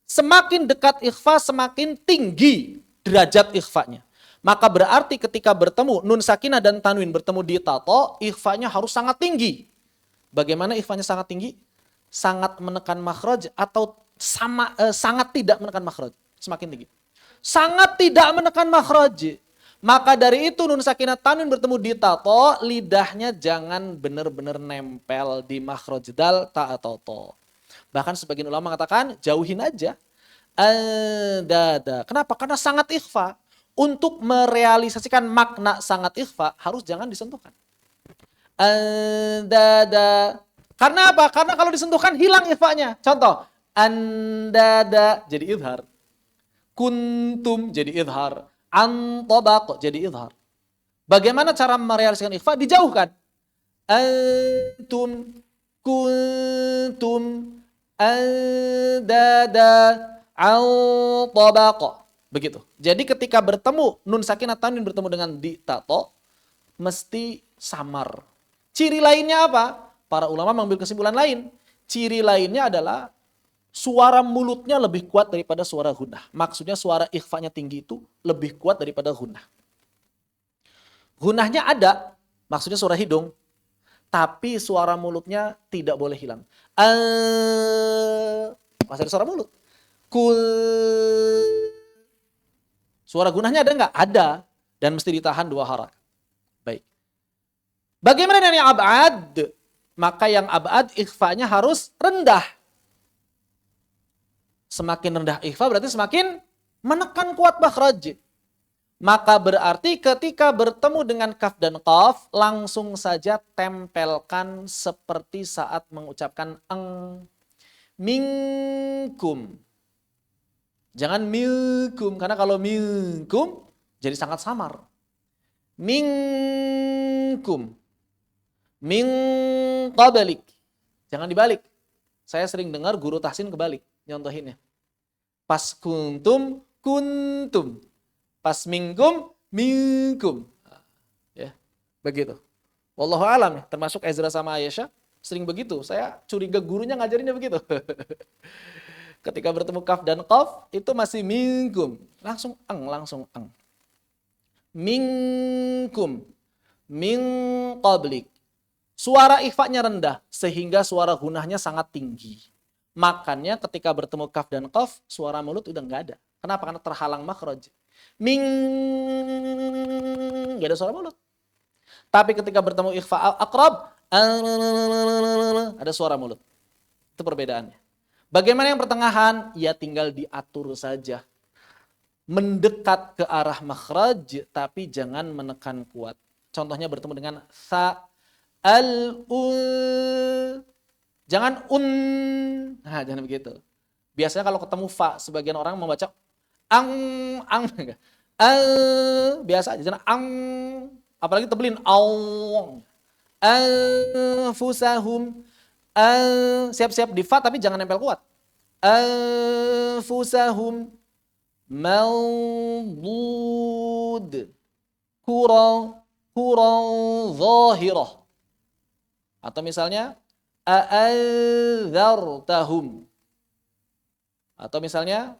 Semakin dekat ikhfa, semakin tinggi derajat ikhfanya. Maka berarti ketika bertemu nun sakinah dan tanwin bertemu di tato, ikhfanya harus sangat tinggi. Bagaimana ikhfanya sangat tinggi? Sangat menekan makhraj atau sangat tidak menekan makhraj? Semakin tinggi. Sangat tidak menekan makhraj. Maka dari itu nun sakinah tanwin bertemu di tato, lidahnya jangan benar-benar nempel di makhraj dal, ta atau to. Bahkan sebagian ulama mengatakan jauhin aja. Dada. Kenapa? Karena sangat ikhfa. Untuk merealisasikan makna sangat ikhfa harus jangan disentuhkan. Dada. Karena apa? Karena kalau disentuhkan hilang ikhfanya. Contoh, andada jadi idhar. Kuntum jadi idhar. Antobaq jadi idhar. Bagaimana cara merealisasikan ikhfa? Dijauhkan. Antum, kuntum, andada, antobaq. Begitu. Jadi ketika bertemu nun sakinah tanwin bertemu dengan di tato mesti samar. Ciri lainnya apa? Para ulama mengambil kesimpulan lain. Ciri lainnya adalah suara mulutnya lebih kuat daripada suara gunnah. Maksudnya suara ikhfanya tinggi itu lebih kuat daripada gunnah. Gunnahnya ada, maksudnya suara hidung, tapi suara mulutnya tidak boleh hilang. Masih ada suara mulut. Suara gunnahnya ada nggak? Ada. Dan mesti ditahan 2 harakat. Baik. Bagaimana dengan yang ab'ad? Maka yang ab'ad ikhfanya harus rendah. Semakin rendah ikhfa berarti semakin menekan kuat makhraj. Maka berarti ketika bertemu dengan kaf dan qaf, langsung saja tempelkan seperti saat mengucapkan eng. Minkum. Jangan minkum, karena kalau minkum jadi sangat samar. Minkum. Min qablik. Jangan dibalik. Saya sering dengar guru tahsin kebalik nyontohinnya. Pas kuntum, kuntum. Pas minkum, minkum. Ya, begitu. Wallahu alam, termasuk Ezra sama Aisyah sering begitu. Saya curiga gurunya ngajarinnya begitu. Ketika bertemu kaf dan qaf itu masih minkum, langsung eng. Minkum, min qablik. Suara ikhfa-nya rendah sehingga suara gunahnya sangat tinggi. Makanya ketika bertemu kaf dan qaf, suara mulut udah nggak ada. Kenapa? Karena terhalang makhraj. Ming, nggak ada suara mulut. Tapi ketika bertemu ikhfa aqrab, ada suara mulut. Itu perbedaannya. Bagaimana yang pertengahan? Ya tinggal diatur saja. Mendekat ke arah makhraj, tapi jangan menekan kuat. Contohnya bertemu dengan sa, al, jangan un. Nah, jangan begitu. Biasanya kalau ketemu fa, sebagian orang membaca ang. Biasa aja, jangan ang. Apalagi tebelin au. Anfusahum. Siap-siap di fa tapi jangan nempel kuat. Anfusahum mawdud kurang zahirah. Atau misalnya a'adzartahum. Atau misalnya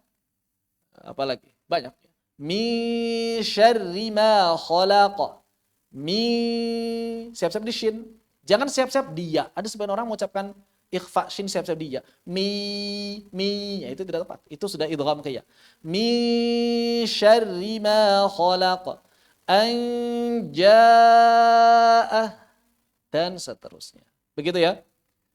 apa lagi? Banyak. Mi syarri ma khalaqa. Siap-siap di shin. Jangan siap-siap dia. Ada sebagian orang mengucapkan ikhfa shin siap-siap dia. Ya, itu tidak tepat. Itu sudah idgham ke ya. Mi syarri ma khalaq. Anja'ah. Dan seterusnya. Begitu ya.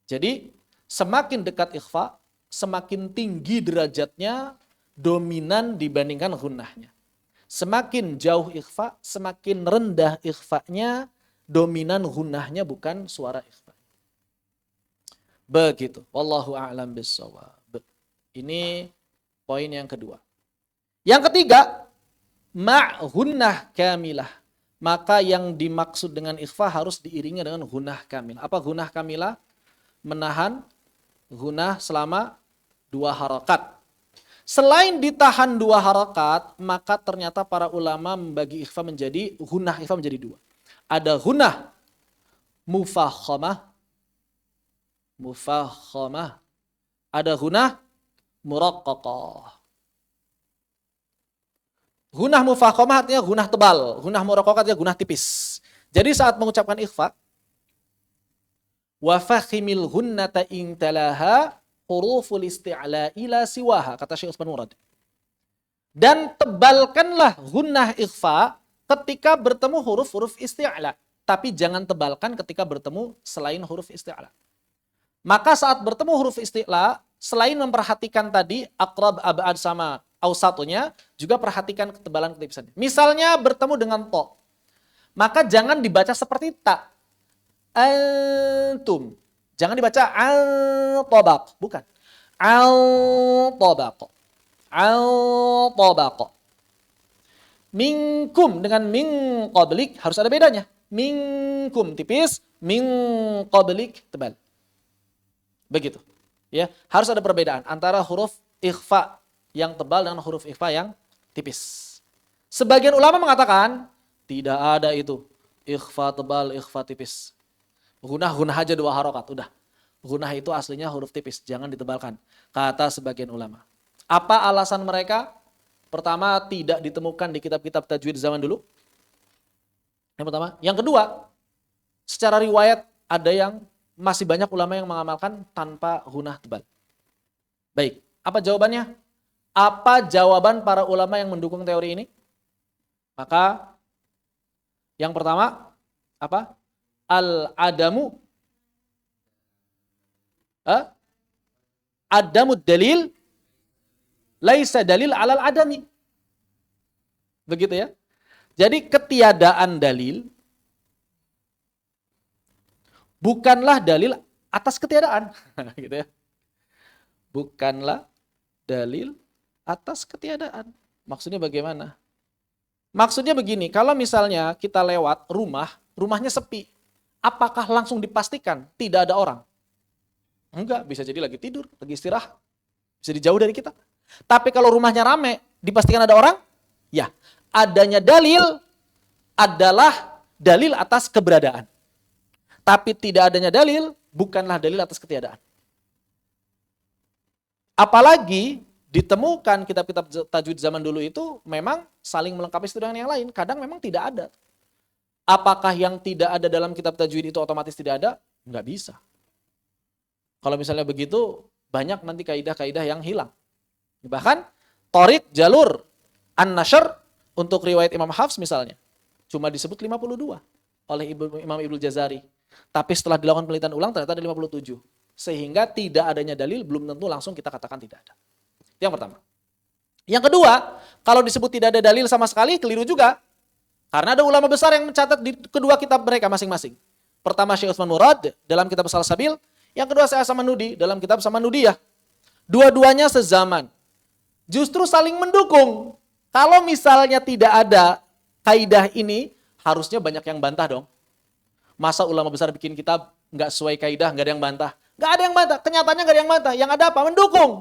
Jadi semakin dekat ikhfa, semakin tinggi derajatnya dominan dibandingkan gunnahnya. Semakin jauh ikhfa, semakin rendah ikhfanya, dominan gunnahnya bukan suara ikhfa. Begitu. Wallahu a'lam bissawab. Ini poin yang kedua. Yang ketiga, gunnah kamilah. Maka yang dimaksud dengan ikhfa harus diiringi dengan gunnah kamilah. Apa gunnah kamilah? Menahan gunnah selama 2 harakat. Selain ditahan 2 harakat, maka ternyata para ulama membagi ikhfa menjadi, gunnah ikhfa menjadi 2. Ada gunnah mufakhamah. Ada gunnah muraqqaqah. Gunnah mufakhamah artinya gunnah tebal, gunnah muraqqaqah artinya gunnah tipis. Jadi saat mengucapkan ikhfa, wa fakhimil gunnata in talaha huruful isti'la ila siwaha, kata Syekh Utsman Murad. Dan tebalkanlah gunnah ikhfa ketika bertemu huruf-huruf isti'la. Tapi jangan tebalkan ketika bertemu selain huruf isti'la. Maka saat bertemu huruf isti'la, selain memperhatikan tadi aqrab, ab'ad sama ausatunya, juga perhatikan ketebalan ketipisannya. Misalnya bertemu dengan to, maka jangan dibaca seperti ta. Antum. Jangan dibaca al-tabaq, bukan. Al-tabaq. Al-tabaq. Minkum dengan min qablik harus ada bedanya. Minkum tipis, min qablik tebal. Begitu. Ya, harus ada perbedaan antara huruf ikhfa yang tebal dengan huruf ikhfa yang tipis. Sebagian ulama mengatakan tidak ada itu. Ikhfa tebal, ikhfa tipis. Gunnah aja 2 harokat, udah. Gunnah itu aslinya huruf tipis, jangan ditebalkan. Kata sebagian ulama. Apa alasan mereka? Pertama, tidak ditemukan di kitab-kitab tajwid zaman dulu. Yang pertama. Yang kedua, secara riwayat ada yang masih banyak ulama yang mengamalkan tanpa gunnah tebal. Baik, apa jawabannya? Apa jawaban para ulama yang mendukung teori ini? Maka yang pertama, apa? Al-adamu adamud dalil laisa dalil alal adami. Begitu ya. Jadi ketiadaan dalil bukanlah dalil atas ketiadaan. Gitu ya. Bukanlah dalil atas ketiadaan. Maksudnya bagaimana? Maksudnya begini, kalau misalnya kita lewat rumahnya sepi, apakah langsung dipastikan tidak ada orang? Enggak, bisa jadi lagi tidur, lagi istirahat. Bisa dijauh dari kita. Tapi kalau rumahnya rame, dipastikan ada orang? Ya, adanya dalil adalah dalil atas keberadaan. Tapi tidak adanya dalil bukanlah dalil atas ketiadaan. Apalagi ditemukan kitab-kitab tajwid zaman dulu itu memang saling melengkapi satu dengan yang lain. Kadang memang tidak ada. Apakah yang tidak ada dalam kitab tajwid itu otomatis tidak ada? Enggak bisa. Kalau misalnya begitu, banyak nanti kaidah-kaidah yang hilang. Bahkan Torik, jalur, an-nashr untuk riwayat Imam Hafs misalnya, cuma disebut 52 oleh Imam Ibnu Jazari. Tapi setelah dilakukan penelitian ulang ternyata ada 57. Sehingga tidak adanya dalil belum tentu langsung kita katakan tidak ada. Yang pertama. Yang kedua, kalau disebut tidak ada dalil sama sekali, keliru juga. Karena ada ulama besar yang mencatat di kedua kitab mereka masing-masing. Pertama Syekh Utsman Murad dalam kitab Salsabil, yang kedua Syekh Samanudi dalam kitab Samanudiyah. Dua-duanya sezaman. Justru saling mendukung. Kalau misalnya tidak ada kaidah ini, harusnya banyak yang bantah dong. Masa ulama besar bikin kitab nggak sesuai kaidah, nggak ada yang bantah? Nggak ada yang bantah. Kenyataannya nggak ada yang bantah. Yang ada apa? Mendukung.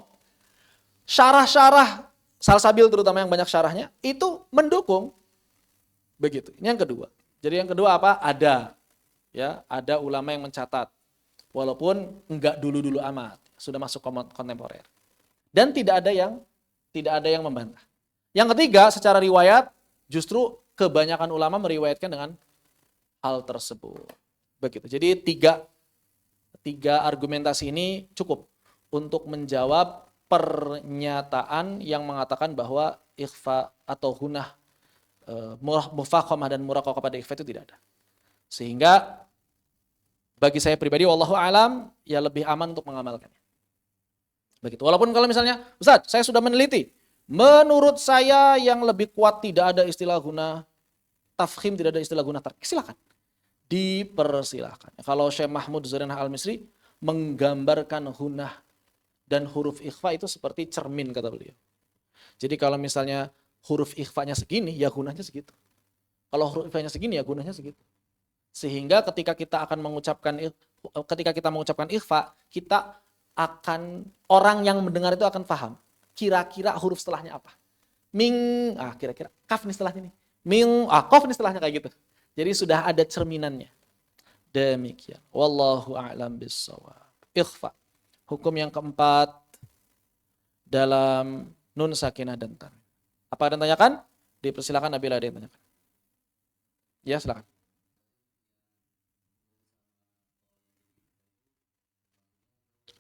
Syarah-syarah Salsabil terutama yang banyak syarahnya itu mendukung. Begitu. Ini yang kedua. Jadi yang kedua apa? Ada ulama yang mencatat. Walaupun enggak dulu-dulu amat, sudah masuk kontemporer. Dan tidak ada yang membantah. Yang ketiga, secara riwayat justru kebanyakan ulama meriwayatkan dengan hal tersebut. Begitu. Jadi tiga argumentasi ini cukup untuk menjawab pernyataan yang mengatakan bahwa ikhfa atau hunah mufakhamah dan muraqaqah pada ikhfa itu tidak ada. Sehingga bagi saya pribadi wallahu alam ya lebih aman untuk mengamalkannya. Begitu. Walaupun kalau misalnya, Ustaz, saya sudah meneliti, menurut saya yang lebih kuat tidak ada istilah guna tafkhim, tidak ada istilah guna tarkik. Silakan. Dipersilakan. Kalau Syekh Mahmud Zarinah Al-Misri menggambarkan hunah dan huruf ikhfa itu seperti cermin kata beliau. Jadi kalau misalnya huruf ikhfanya segini, ya gunanya segitu. Kalau huruf ikhfanya segini, ya gunanya segitu. Sehingga ketika kita mengucapkan ikhfa, kita akan, orang yang mendengar itu akan paham. Kira-kira huruf setelahnya apa. Kira-kira kaf nih setelahnya nih. Qaf nih setelahnya kayak gitu. Jadi sudah ada cerminannya. Demikian. Wallahu a'lam bissawab. Ikhfa. Hukum yang keempat dalam nun sakinah dan tanwin. Apa ada yang tanyakan? Dipersilakan apabila ada yang tanyakan. Ya, silakan.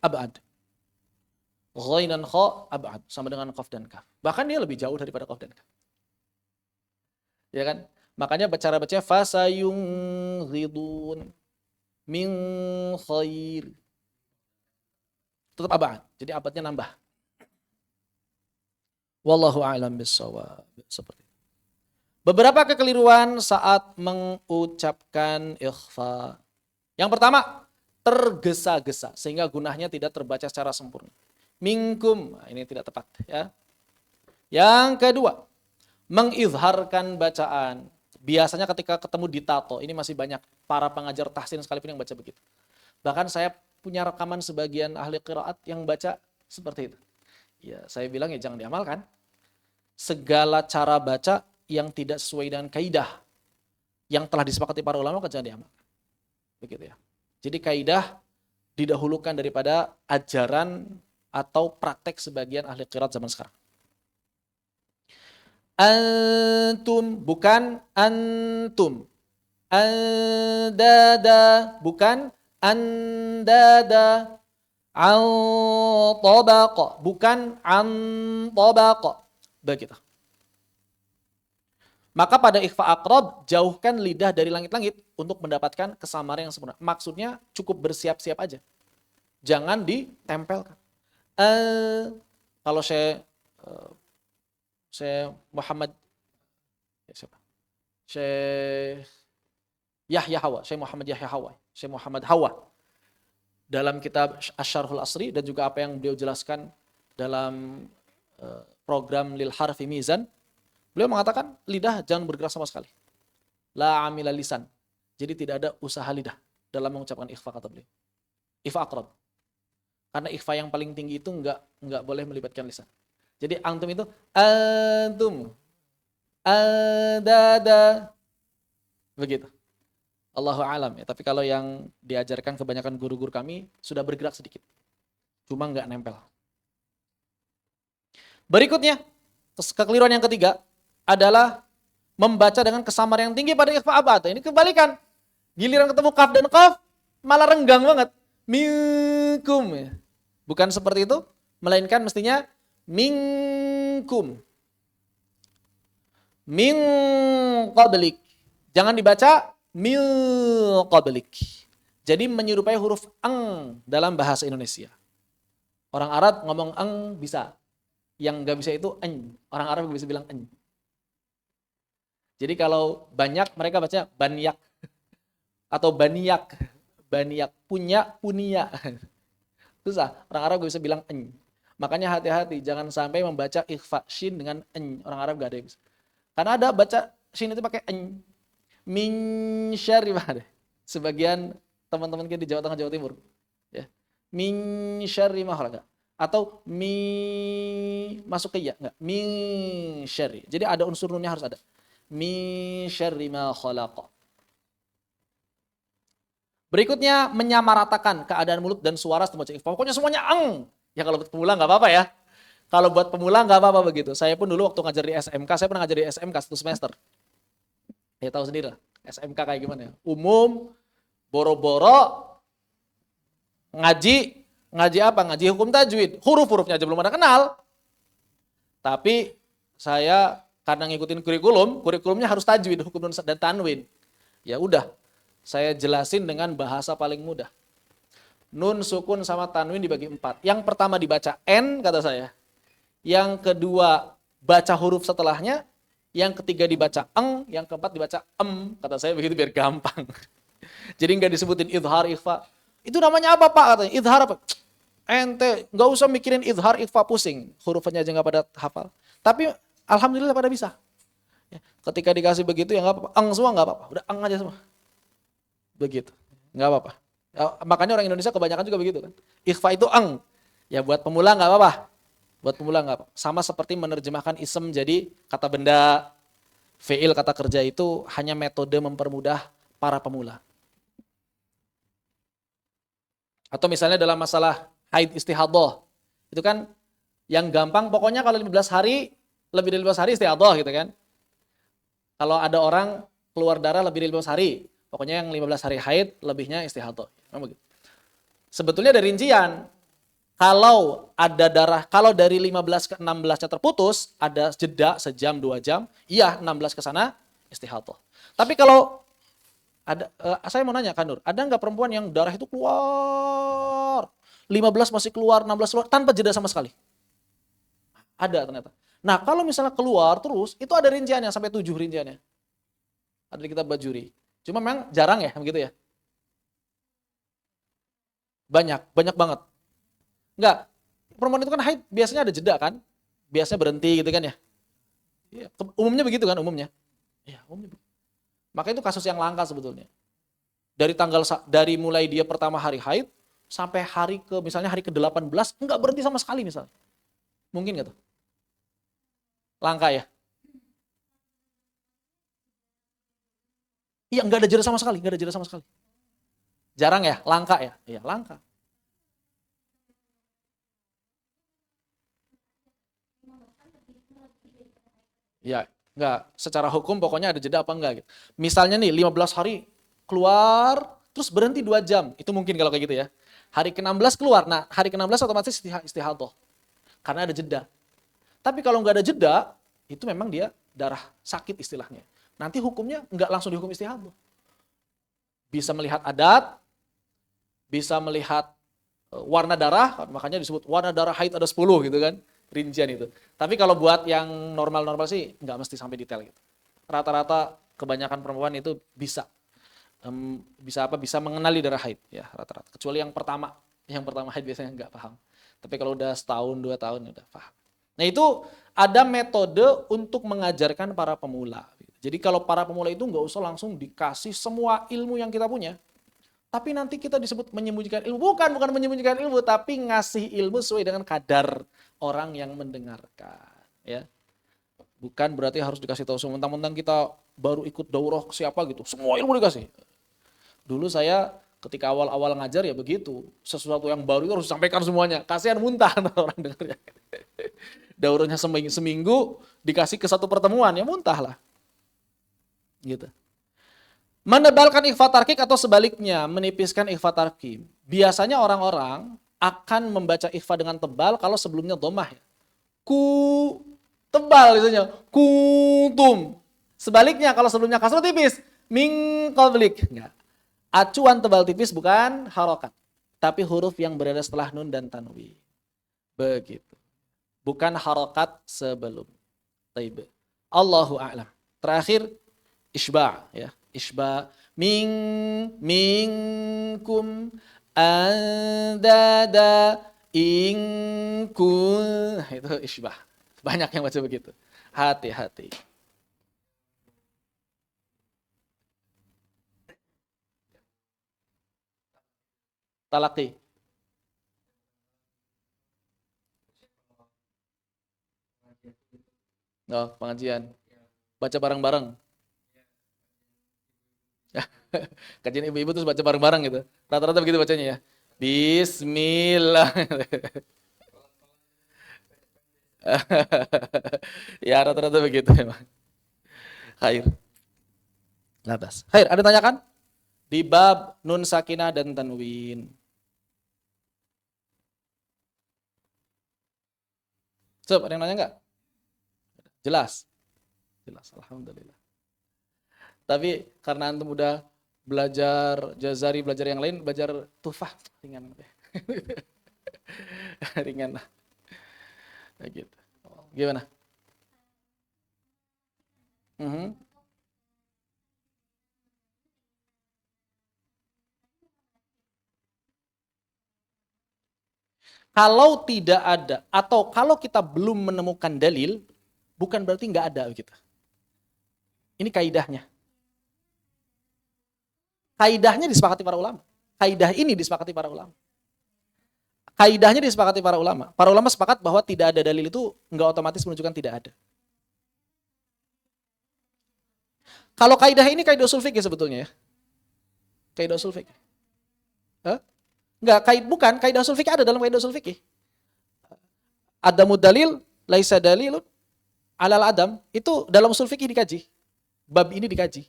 Ab'ad. Ghain dan kha ab'ad, sama dengan qaf dan kaf. Bahkan dia lebih jauh daripada qaf dan kaf. Ya kan? Makanya cara bacanya fasayunghidun min khair. Tetap ab'ad. Jadi abadnya nambah. Wallahu a'lam bissawab. Seperti itu. Beberapa kekeliruan saat mengucapkan ikhfa. Yang pertama, tergesa-gesa sehingga gunahnya tidak terbaca secara sempurna. Minkum, ini tidak tepat ya. Yang kedua, mengizharkan bacaan. Biasanya ketika ketemu di tato, ini masih banyak para pengajar tahsin sekalipun yang baca begitu. Bahkan saya punya rekaman sebagian ahli qiraat yang baca seperti itu. Ya, saya bilang ya jangan diamalkan. Segala cara baca yang tidak sesuai dengan kaidah yang telah disepakati para ulama jangan diamalkan. Begitu ya. Jadi kaidah didahulukan daripada ajaran atau praktek sebagian ahli qiraat zaman sekarang. Antum bukan antum. Andada bukan andada. An-tabaqa bukan an-tabaqa. Begitu. Maka pada ikhfa aqrab, jauhkan lidah dari langit-langit untuk mendapatkan kesamaran yang sempurna. Maksudnya cukup bersiap-siap aja. Jangan ditempelkan. Kalau saya Muhammad Ya, siapa? Syekh Yahya Hawa, Syekh Muhammad Yahya Hawa, Syekh Muhammad Hawa. Dalam kitab Asy-Syarhul Asri dan juga apa yang beliau jelaskan dalam program Lil Harfi Mizan, beliau mengatakan lidah jangan bergerak sama sekali. La amila lisan. Jadi tidak ada usaha lidah dalam mengucapkan ikhfa, kata beliau. Ikhfa aqrab. Karena ikhfa yang paling tinggi itu enggak boleh melibatkan lisan. Jadi antum itu antum adada begitu. Allahu alam ya. Tapi kalau yang diajarkan kebanyakan guru-guru kami sudah bergerak sedikit. Cuma enggak nempel. Berikutnya, kekeliruan yang ketiga adalah membaca dengan kesamar yang tinggi pada ikhfa abad. Ini kebalikan. Giliran ketemu kaf dan qaf malah renggang banget. Minkum. Bukan seperti itu, melainkan mestinya minkum. Min qablik. Jangan dibaca min qablik. Jadi menyerupai huruf ang dalam bahasa Indonesia. Orang Arab ngomong ang bisa. Yang nggak bisa itu en. Orang Arab bisa bilang en. Jadi kalau banyak mereka baca banyak atau baniyak. Baniyak punya punia. Susah. Orang Arab gak bisa bilang en. Makanya hati-hati jangan sampai membaca ikhfa shin dengan en. Orang Arab gak ada yang bisa. Karena ada baca shin itu pakai en. Min syarri sebagian teman-teman kita di Jawa Tengah Jawa Timur ya. Min syarri ma khalaqa atau masuk ke ya enggak min syarri. Jadi ada unsur nunnya harus ada. Min syarri ma khalaqa. Berikutnya menyamaratakan keadaan mulut dan suara setelah baca ikhfa. Pokoknya semuanya ang. Ya kalau buat pemula enggak apa-apa ya. Kalau buat pemula enggak apa-apa begitu. Saya pun dulu waktu ngajar di SMK, saya pernah ngajar di SMK 1 semester. Ya tahu sendiri lah, SMK kayak gimana ya. Umum, boro-boro, ngaji apa? Ngaji hukum tajwid. Huruf-hurufnya aja belum ada kenal. Tapi saya karena ngikutin kurikulumnya harus tajwid, hukum dan tanwin. Ya udah, saya jelasin dengan bahasa paling mudah. Nun, sukun, sama tanwin dibagi 4. Yang pertama dibaca N, kata saya. Yang kedua, baca huruf setelahnya. Yang ketiga dibaca eng, yang keempat dibaca kata saya begitu biar gampang. Jadi nggak disebutin idhar, ikhfa. Itu namanya apa Pak? Katanya, idhar apa? Ente, nggak usah mikirin idhar, ikhfa, pusing. Hurufnya aja nggak pada hafal. Tapi alhamdulillah pada bisa. Ya, ketika dikasih begitu ya nggak apa-apa. Eng semua nggak apa-apa. Udah eng aja semua. Begitu, nggak apa-apa. Ya, makanya orang Indonesia kebanyakan juga begitu kan. Ikhfa itu eng. Ya buat pemula nggak apa-apa. Buat pemula nggak apa. Sama seperti menerjemahkan isem jadi kata benda, fi'il kata kerja itu hanya metode mempermudah para pemula. Atau misalnya dalam masalah haid istihadah, itu kan yang gampang pokoknya kalau 15 hari, lebih dari 15 hari istihadah gitu kan. Kalau ada orang keluar darah lebih dari 15 hari, pokoknya yang 15 hari haid, lebihnya istihadah. Sebetulnya ada rincian. Kalau ada darah, kalau dari 15 ke 16-nya terputus, ada jeda sejam, 2 jam, iya 16 ke sana, istihadah. Tapi kalau ada, saya mau nanya Kak Nur, ada nggak perempuan yang darah itu keluar, 15 masih keluar, 16 keluar, tanpa jeda sama sekali? Ada ternyata. Nah kalau misalnya keluar terus, itu ada rinciannya, sampai 7 rinciannya. Ada di kitab Bajuri. Cuma memang jarang ya, begitu ya. Banyak banget. Enggak, perempuan itu kan haid biasanya ada jeda kan, biasanya berhenti gitu kan ya. Ya umumnya begitu kan, umumnya. Ya, umumnya begitu. Maka itu kasus yang langka sebetulnya. Dari mulai dia pertama hari haid sampai misalnya hari ke-18 enggak berhenti sama sekali misalnya. Mungkin enggak tuh? Langka ya. Iya, enggak ada jeda sama sekali, enggak ada jeda sama sekali. Jarang ya, langka ya. Iya, langka. Ya, enggak. Secara hukum pokoknya ada jeda apa enggak gitu. Misalnya nih 15 hari keluar, terus berhenti 2 jam. Itu mungkin kalau kayak gitu ya. Hari ke-16 keluar. Nah, hari ke-16 otomatis istihadah. Karena ada jeda. Tapi kalau enggak ada jeda, itu memang dia darah sakit istilahnya. Nanti hukumnya enggak langsung dihukum istihadah. Bisa melihat adat, bisa melihat warna darah, makanya disebut warna darah haid ada 10 gitu kan. Rincian itu. Tapi kalau buat yang normal-normal sih nggak mesti sampai detail gitu. rata-rata kebanyakan perempuan itu bisa bisa mengenali darah haid ya rata-rata. Kecuali yang pertama haid biasanya nggak paham. Tapi kalau udah setahun 2 tahun udah paham. Nah itu ada metode untuk mengajarkan para pemula. Jadi kalau para pemula itu nggak usah langsung dikasih semua ilmu yang kita punya. Tapi nanti kita disebut menyembunyikan ilmu. Bukan menyembunyikan ilmu, tapi ngasih ilmu sesuai dengan kadar orang yang mendengarkan. Ya. Bukan berarti harus dikasih tahu mentang-mentang kita baru ikut daurah ke siapa gitu. Semua ilmu dikasih. Dulu saya ketika awal-awal ngajar ya begitu. Sesuatu yang baru itu harus disampaikan semuanya. Kasihan muntah orang dengarnya. Daurahnya seminggu dikasih ke satu pertemuan ya muntah lah. Gitu. Menebalkan ikhfa tarkik atau sebaliknya menipiskan ikhfa tarkik. Biasanya orang-orang akan membaca ikhfa dengan tebal kalau sebelumnya dhammah ya. Ku tebal biasanya. Kuntum. Sebaliknya kalau sebelumnya kasrah tipis. Min qablik. Enggak. Acuan tebal tipis bukan harokat. Tapi huruf yang berada setelah nun dan tanwin. Begitu. Bukan harokat sebelum. Taib. Allahu a'lam. Terakhir isba' ya. Isba' minkum andada inkun. Itu isba'. Banyak yang baca begitu. Hati-hati. Talaqi. Oh, pengajian. Baca bareng-bareng. Kajian ibu-ibu terus baca bareng-bareng gitu. Rata-rata begitu bacanya ya. Bismillah. Ya rata-rata begitu memang. Khair. Lantas. Khair, ada tanyakan? Di bab nun sakinah dan tanwin. Sob, ada yang nanya enggak? Jelas. Jelas, alhamdulillah. Tapi karena antum udah belajar Jazari, belajar yang lain, belajar Tuhfah ringan. Ringan lah. Kayak gitu. Gimana? Kalau tidak ada atau kalau kita belum menemukan dalil, bukan berarti nggak ada gitu. Ini kaidahnya. Kaidahnya disepakati para ulama. Kaidah ini disepakati para ulama. Kaidahnya disepakati para ulama. Para ulama sepakat bahwa tidak ada dalil itu nggak otomatis menunjukkan tidak ada. Kalau kaidah ini kaidah usul fikih sebetulnya ya. Kaidah usul fikih. Enggak, bukan. Kaidah usul fikih ada dalam kaidah usul fikih. Adamud dalil, laisa dalilun alal adam. Itu dalam usul fikih dikaji. Bab ini dikaji.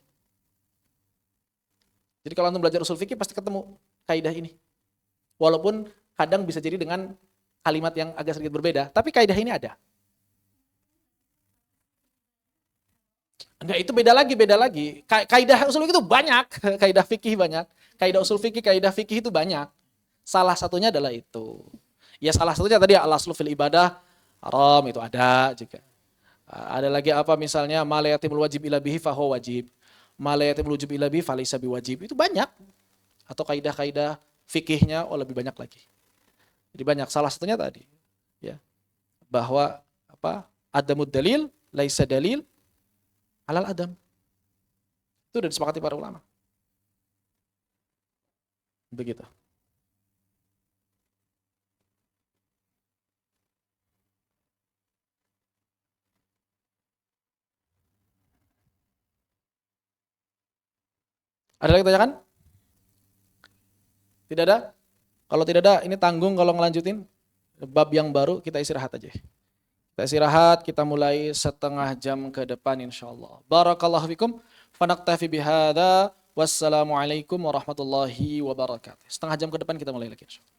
Jadi kalau antum belajar usul fikih pasti ketemu kaidah ini. Walaupun kadang bisa jadi dengan kalimat yang agak sedikit berbeda, tapi kaidah ini ada. Enggak, itu beda lagi. Kaidah usul fikih itu banyak, kaidah fikih banyak. Kaidah usul fikih, kaidah fikih itu banyak. Salah satunya adalah itu. Ya salah satunya tadi al-aslu fil ibadah haram itu ada juga. Ada lagi apa misalnya ma la yatimul wajib illa bihi fa huwa wajib. Ma la yatimul wajib illa bihi fa laysa biwajib. Itu banyak. Atau kaidah-kaidah fikihnya lebih banyak lagi. Jadi banyak, salah satunya tadi ya. Bahwa adamud dalil laisa dalil alal adam. Itu sudah disepakati para ulama. Begitu. Ada lagi tanyakan? Tidak ada? Kalau tidak ada, ini tanggung kalau ngelanjutin bab yang baru, kita istirahat aja. Kita istirahat, kita mulai setengah jam ke depan insyaallah. Barakallahu fikum, fanaktafi bihadza. Wassalamualaikum warahmatullahi wabarakatuh. Setengah jam ke depan kita mulai lagi insyaallah.